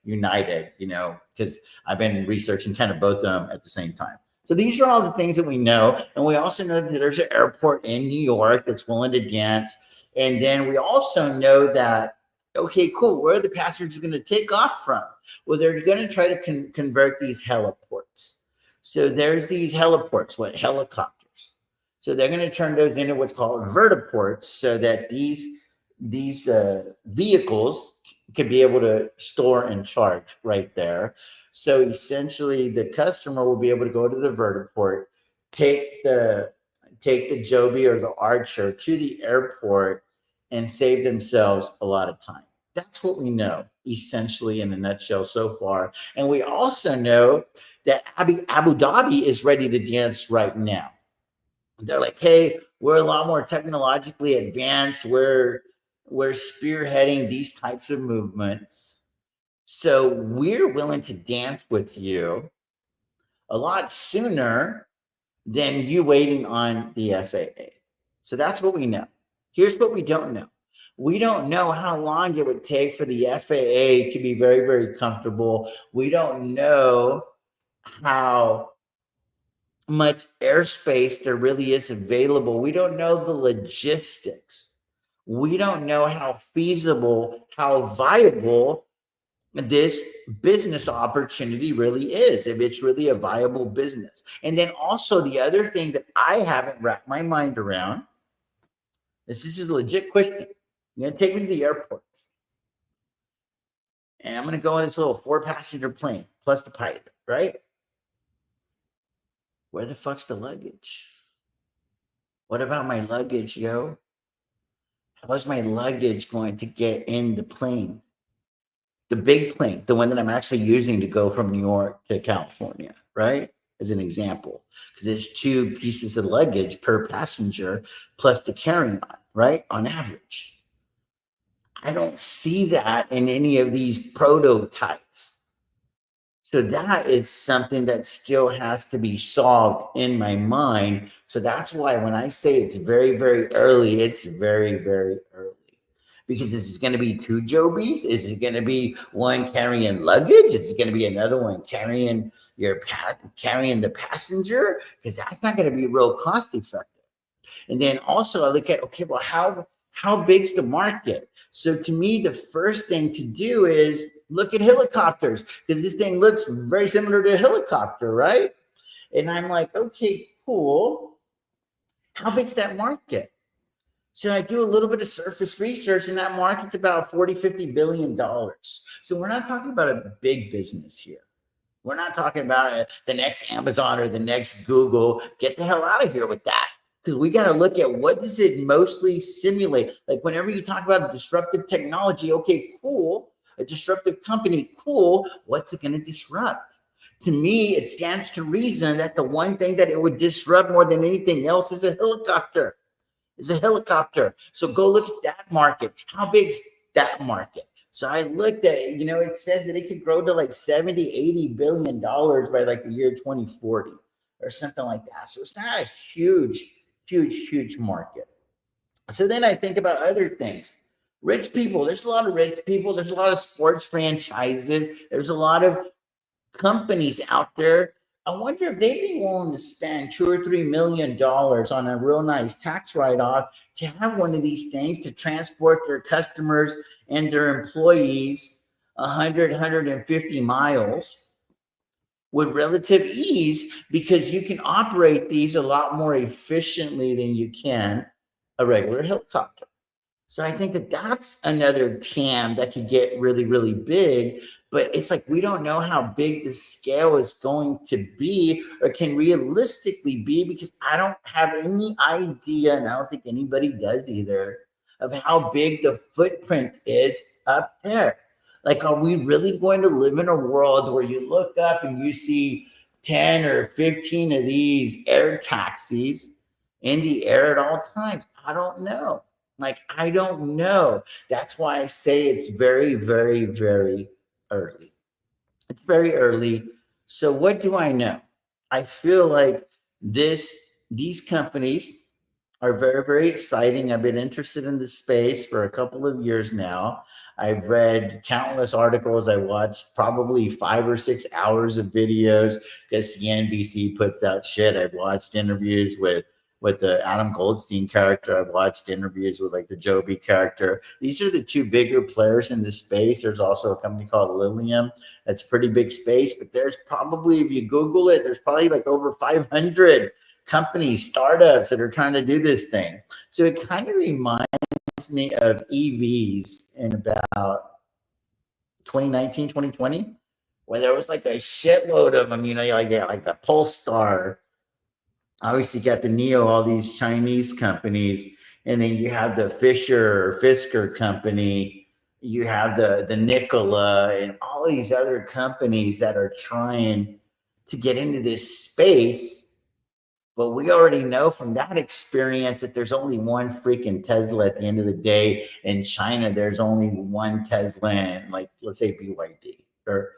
United, because I've been researching kind of both of them at the same time. So these are all the things that we know. And we also know that there's an airport in New York that's willing to dance. And then we also know that, okay, cool, where are the passengers going to take off from? Well, they're going to try to convert these heliports. So there's these heliports, helicopters. So they're going to turn those into what's called vertiports, so that these vehicles can be able to store and charge right there. So essentially, the customer will be able to go to the vertiport, take the Joby or the Archer to the airport, and save themselves a lot of time. That's what we know, essentially, in a nutshell so far. And we also know that Abu Dhabi is ready to dance right now. They're like, hey, we're a lot more technologically advanced. We're spearheading these types of movements. So we're willing to dance with you a lot sooner than you waiting on the FAA. So that's what we know. Here's what we don't know. We don't know how long it would take for the FAA to be very, very comfortable. We don't know how much airspace there really is available. We don't know the logistics. We don't know how feasible, how viable this business opportunity really is, if it's really a viable business. And then also the other thing that I haven't wrapped my mind around, this is a legit question. You're going to take me to the airport. And I'm going to go on this little 4-passenger plane, plus the pilot, right? Where the fuck's the luggage? What about my luggage, yo? How's my luggage going to get in the plane? The big plane, the one that I'm actually using to go from New York to California, right? As an example, because there's two pieces of luggage per passenger plus the carry on, right? On average. I don't see that in any of these prototypes. So that is something that still has to be solved in my mind. So that's why when I say it's very, very early, it's very, very early. Because this is going to be two Jobies. Is it going to be one carrying luggage? Is it going to be another one carrying carrying the passenger? Because that's not going to be real cost effective. And then also I look at, okay, well, how big's the market? So to me, the first thing to do is look at helicopters, because this thing looks very similar to a helicopter, right? And I'm like, okay, cool. How big's that market? So I do a little bit of surface research, and that market's about 40, $50 billion. So we're not talking about a big business here. We're not talking about the next Amazon or the next Google. Get the hell out of here with that. Because we got to look at what does it mostly simulate. Like whenever you talk about a disruptive technology, okay, cool. A disruptive company, cool. What's it going to disrupt? To me, it stands to reason that the one thing that it would disrupt more than anything else is a helicopter. So go look at that market. How big's that market? So I looked at it, it says that it could grow to like 70, $80 billion by like the year 2040 or something like that. So it's not a huge market. So then I think about other things. Rich people, there's a lot of rich people, there's a lot of sports franchises, there's a lot of companies out there. I wonder if they'd be willing to spend $2 or $3 million on a real nice tax write-off to have one of these things to transport their customers and their employees 150 miles with relative ease, because you can operate these a lot more efficiently than you can a regular helicopter. So I think that that's another TAM that could get really, really big. But it's like we don't know how big the scale is going to be or can realistically be, because I don't have any idea, and I don't think anybody does either, of how big the footprint is up there. Like, are we really going to live in a world where you look up and you see 10 or 15 of these air taxis in the air at all times? I don't know. Like, I don't know. That's why I say it's very, very, very early. It's very early. So what do I know? I feel like these companies are very, very exciting. I've been interested in this space for a couple of years now. I've read countless articles. I watched probably 5 or 6 hours of videos because CNBC puts out shit. I've watched interviews with the Adam Goldstein character. I've watched interviews with like the Joby character. These are the two bigger players in this space. There's also a company called Lilium. That's pretty big space, but there's probably, if you Google it, there's probably like over 500 companies, startups that are trying to do this thing. So it kind of reminds me of EVs in about 2019, 2020, where there was like a shitload of them, like the Polestar. Obviously, you got the NEO, all these Chinese companies, and then you have the Fisker company. You have the Nikola and all these other companies that are trying to get into this space. But we already know from that experience that there's only one freaking Tesla at the end of the day. In China, there's only one Tesla, and like, let's say BYD or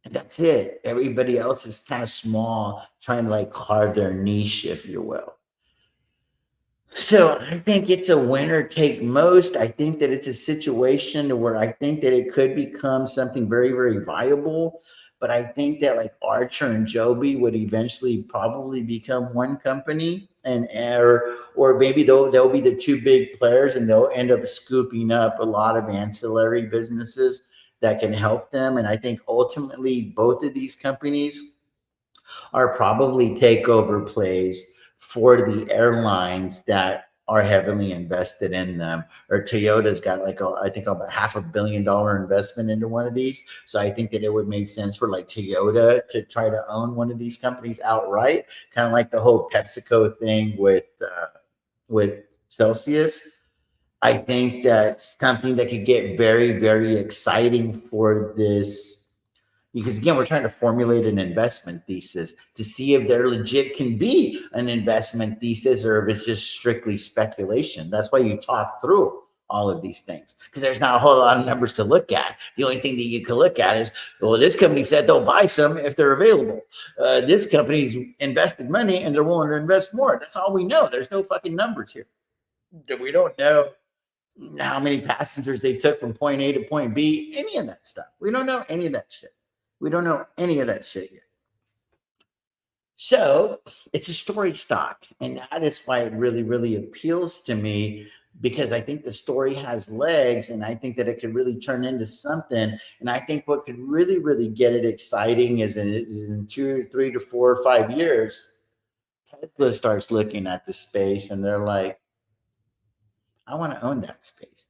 and that's it. Everybody else is kind of small, trying to like carve their niche, if you will. So I think it's a winner take most. I think that it's a situation where I think that it could become something very, very viable. But I think that like Archer and Joby would eventually probably become one company, and or maybe they'll be the two big players, and they'll end up scooping up a lot of ancillary businesses that can help them. And I think ultimately both of these companies are probably takeover plays for the airlines that are heavily invested in them. Or Toyota's got like, I think about $500 million investment into one of these. So I think that it would make sense for like Toyota to try to own one of these companies outright, kind of like the whole PepsiCo thing with Celsius. I think that's something that could get very, very exciting for this, because again, we're trying to formulate an investment thesis to see if there legit can be an investment thesis or if it's just strictly speculation. That's why you talk through all of these things, because there's not a whole lot of numbers to look at. The only thing that you can look at is, well, this company said they'll buy some if they're available. This company's invested money and they're willing to invest more. That's all we know. There's no fucking numbers here. We don't know how many passengers they took from point A to point B, any of that stuff. We don't know any of that shit. We don't know any of that shit yet. So it's a story stock. And that is why it really, really appeals to me, because I think the story has legs and I think that it could really turn into something. And I think what could really, really get it exciting is in 2, 3 to 4 or 5 years, Tesla starts looking at the space and they're like, I want to own that space.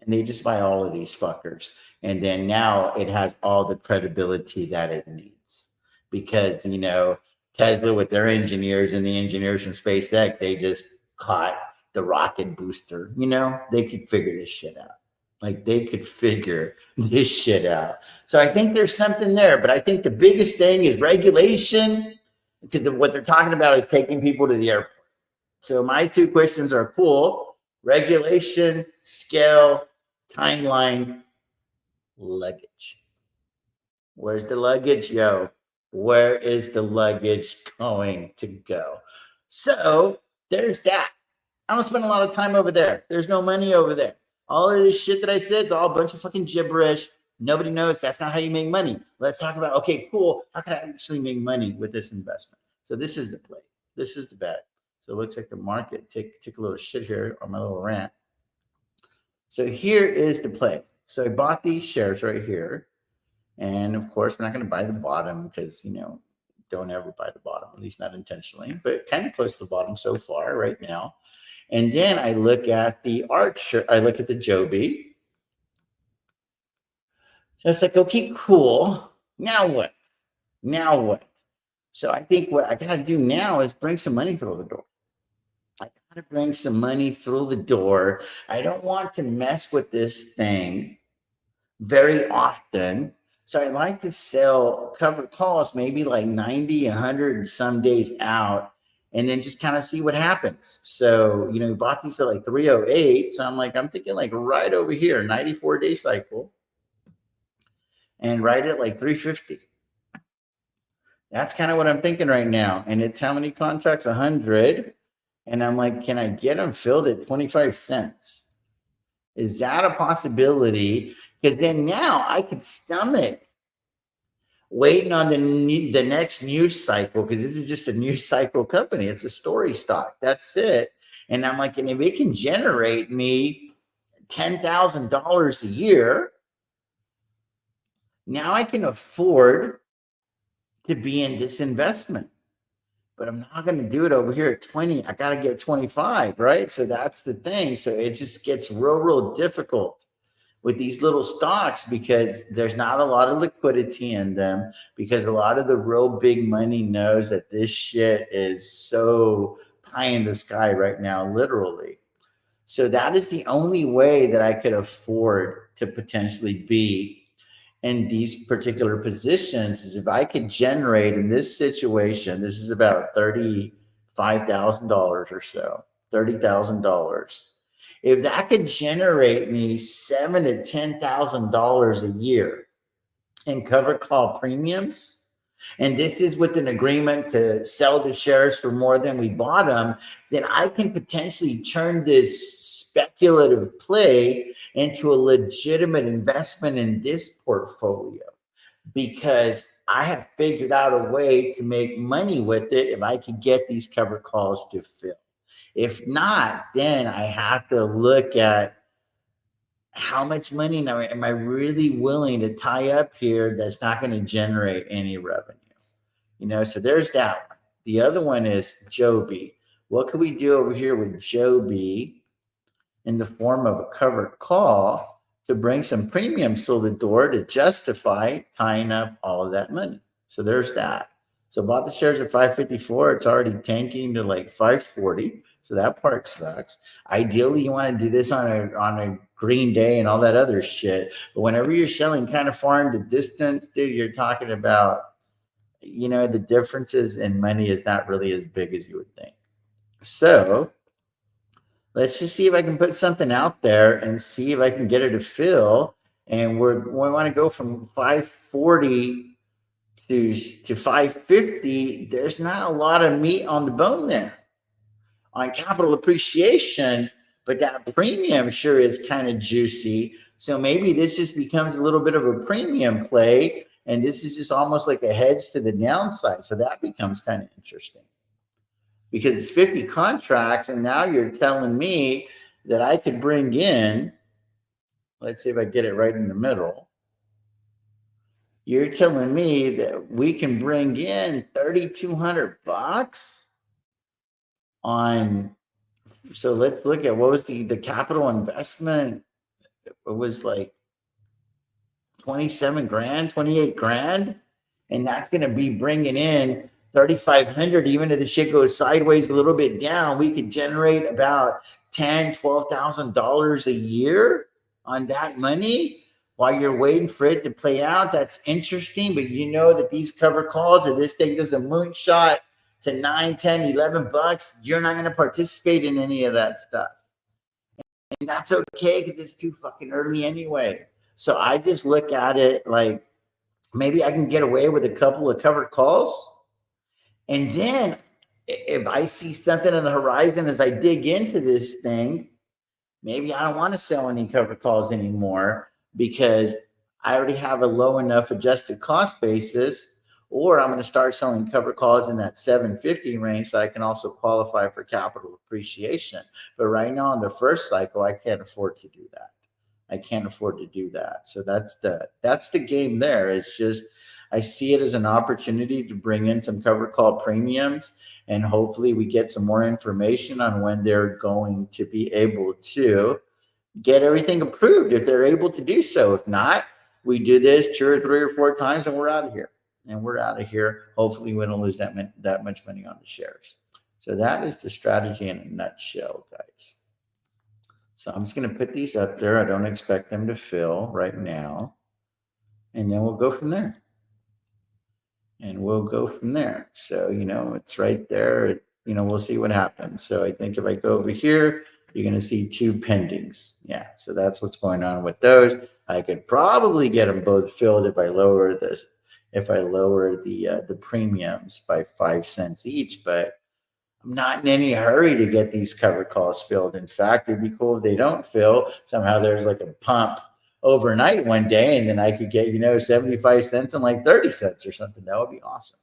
And they just buy all of these fuckers. And then now it has all the credibility that it needs, because, Tesla with their engineers and the engineers from SpaceX, they just caught the rocket booster. They could figure this shit out. Like, they could figure this shit out. So I think there's something there, but I think the biggest thing is regulation, because what they're talking about is taking people to the airport. So my 2 questions are cool: regulation, scale, timeline, luggage. Where's the luggage, yo? Where is the luggage going to go? So there's that. I don't spend a lot of time over there. There's no money over there. All of this shit that I said is all a bunch of fucking gibberish. Nobody knows. That's not how you make money. Let's talk about, okay, cool, how can I actually make money with this investment? So this is the play. This is the bet. So it looks like the market took a little shit here on my little rant. So here is the play. So I bought these shares right here. And of course, we're not going to buy the bottom because, don't ever buy the bottom, at least not intentionally, but kind of close to the bottom so far right now. And then I look at the I look at the Joby. So it's like, okay, cool. Now what? So I think what I got to do now is bring some money through the door. I got to bring some money through the door. I don't want to mess with this thing very often. So I like to sell covered calls maybe like 90, 100 some days out, and then just kind of see what happens. So, we bought these at like 308. So I'm thinking like right over here, 94-day cycle, and right at like 350. That's kind of what I'm thinking right now. And it's how many contracts? 100. And I'm like, can I get them filled at 25 cents? Is that a possibility? Because then now I could stomach waiting on the next news cycle, because this is just a news cycle company. It's a story stock. That's it. And I'm like, and if it can generate me $10,000 a year, now I can afford to be in this investment. But I'm not going to do it over here at 20. I got to get 25, right? So that's the thing. So it just gets real, real difficult with these little stocks, because there's not a lot of liquidity in them, because a lot of the real big money knows that this shit is so pie in the sky right now, literally. So that is the only way that I could afford to potentially be in these particular positions, is if I could generate in this situation, this is about $35,000 or so, $30,000. If that could generate me $7,000 to $10,000 a year in covered call premiums, and this is with an agreement to sell the shares for more than we bought them, then I can potentially turn this speculative play into a legitimate investment in this portfolio, because I have figured out a way to make money with it if I could get these covered calls to fill. If not, then I have to look at how much money now am I really willing to tie up here that's not going to generate any revenue. So there's that one. The other one is Joby, What could we do over here with Joby in the form of a covered call to bring some premiums through the door to justify tying up all of that money? So there's that. So bought the shares at 554. It's already tanking to like 540. So that part sucks. Ideally, you want to do this on a green day and all that other shit. But whenever you're selling kind of far into distance, dude, you're talking about, the differences in money is not really as big as you would think. So let's just see if I can put something out there and see if I can get it to fill. And we want to go from 540 to 550. There's not a lot of meat on the bone there on capital appreciation, but that premium sure is kind of juicy. So maybe this just becomes a little bit of a premium play, and this is just almost like a hedge to the downside. So that becomes kind of interesting because it's 50 contracts, and now you're telling me that I could bring in, let's see if I get it right in the middle. You're telling me that we can bring in $3,200 on, so let's look at what was the capital investment. It was like 27 grand, 28 grand. And that's going to be bringing in 3,500. Even if the shit goes sideways a little bit down, we could generate about $10,000-$12,000 a year on that money while you're waiting for it to play out. That's interesting. But you know that these cover calls, if this thing does a moonshot to 9, 10, 11 bucks, you're not going to participate in any of that stuff. And that's okay because it's too fucking early anyway. So I just look at it like maybe I can get away with a couple of covered calls. And then if I see something on the horizon as I dig into this thing, maybe I don't want to sell any covered calls anymore because I already have a low enough adjusted cost basis, or I'm going to start selling covered calls in that 750 range so I can also qualify for capital appreciation. But right now in the first cycle, I can't afford to do that. I can't afford to do that. So that's the game there. It's just, I see it as an opportunity to bring in some covered call premiums, and hopefully we get some more information on when they're going to be able to get everything approved, if they're able to do so. If not, we do this 2 or 3 or 4 times and we're out of here. Hopefully we don't lose that much money on the shares. So that is the strategy in a nutshell, guys. So I'm just going to put these up there. I don't expect them to fill right now. And then we'll go from there. So, it's right there. We'll see what happens. So I think if I go over here, you're going to see 2 pendings. Yeah. So that's what's going on with those. I could probably get them both filled if I lower the premiums by 5 cents each, but I'm not in any hurry to get these covered calls filled. In fact, it'd be cool if they don't fill. Somehow there's like a pump overnight one day, and then I could get, 75 cents and like 30 cents or something. That would be awesome.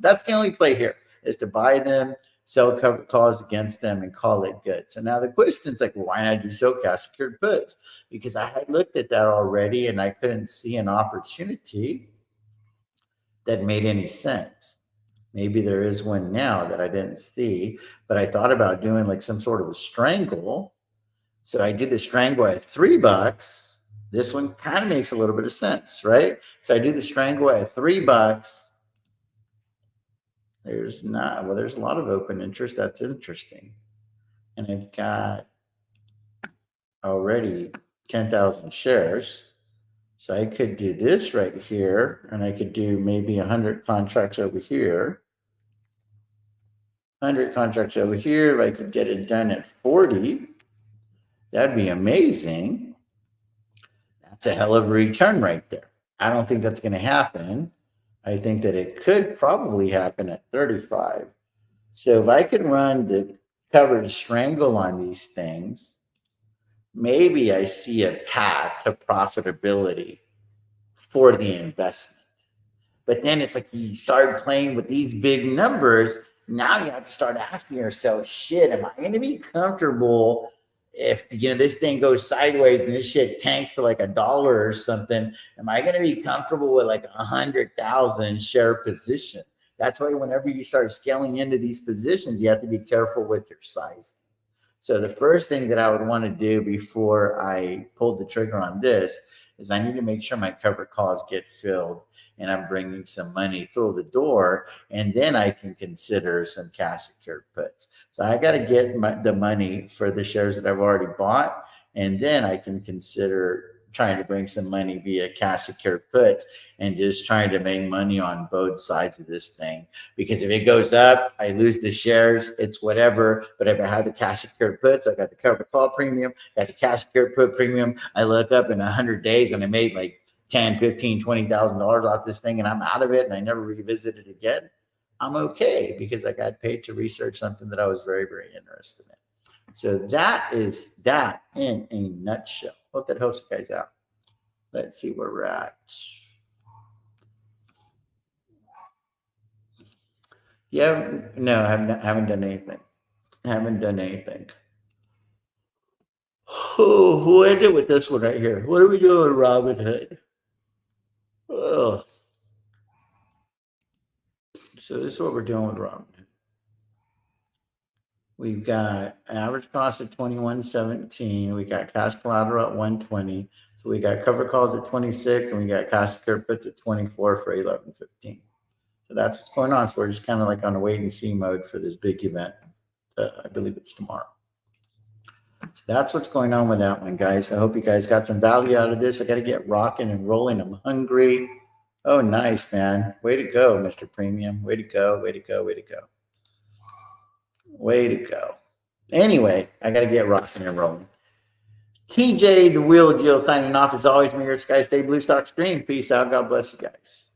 That's the only play here, is to buy them, sell covered calls against them, and call it good. So now the question's like, well, why not just sell cash secured puts? Because I had looked at that already and I couldn't see an opportunity that made any sense. Maybe there is one now that I didn't see, but I thought about doing like some sort of a strangle. So I did the strangle at $3. This one kind of makes a little bit of sense, right? So I do the strangle at $3. There's a lot of open interest. That's interesting. And I've got already 10,000 shares. So I could do this right here, and I could do maybe 100 contracts over here. 100 contracts over here. If I could get it done at 40, that'd be amazing. That's a hell of a return right there. I don't think that's going to happen. I think that it could probably happen at 35. So if I could run the covered strangle on these things, maybe I see a path to profitability for the investment. But then it's like you start playing with these big numbers. Now you have to start asking yourself, shit, am I going to be comfortable if, this thing goes sideways and this shit tanks to like $1 or something? Am I going to be comfortable with like 100,000 share position? That's why whenever you start scaling into these positions, you have to be careful with your size. So the first thing that I would want to do before I pulled the trigger on this is I need to make sure my covered calls get filled and I'm bringing some money through the door, and then I can consider some cash secured puts. So I got to get the money for the shares that I've already bought, and then I can consider trying to bring some money via cash secured puts and just trying to make money on both sides of this thing. Because if it goes up, I lose the shares, it's whatever. But if I have the cash secured puts, I got the covered call premium, got the cash secured put premium. I look up in 100 days and I made like 10, 15, $20,000 off this thing and I'm out of it and I never revisit it again. I'm okay because I got paid to research something that I was very, very interested in. So that is that in a nutshell. Hope that helps you guys out. Let's see where we're at. Yeah, no, I haven't done anything. Haven't done anything. Oh, we'll end it with this one right here. What are we doing, Robinhood? Oh, so this is what we're doing with Robinhood. We've got average cost at 21.17. We got cash collateral at 120. So we got cover calls at 26, and we got cash secured puts at 24 for 11.15. So that's what's going on. So we're just kind of like on a wait and see mode for this big event. I believe it's tomorrow. So that's what's going on with that one, guys. I hope you guys got some value out of this. I got to get rocking and rolling. I'm hungry. Oh, nice, man. Way to go, Mr. Premium. Way to go. Way to go. Way to go. Way to go. Anyway, I got to get rocking and rolling. TJ, the Wheel Deal, signing off. As always, may your sky stay blue, stocks green. Peace out. God bless you guys.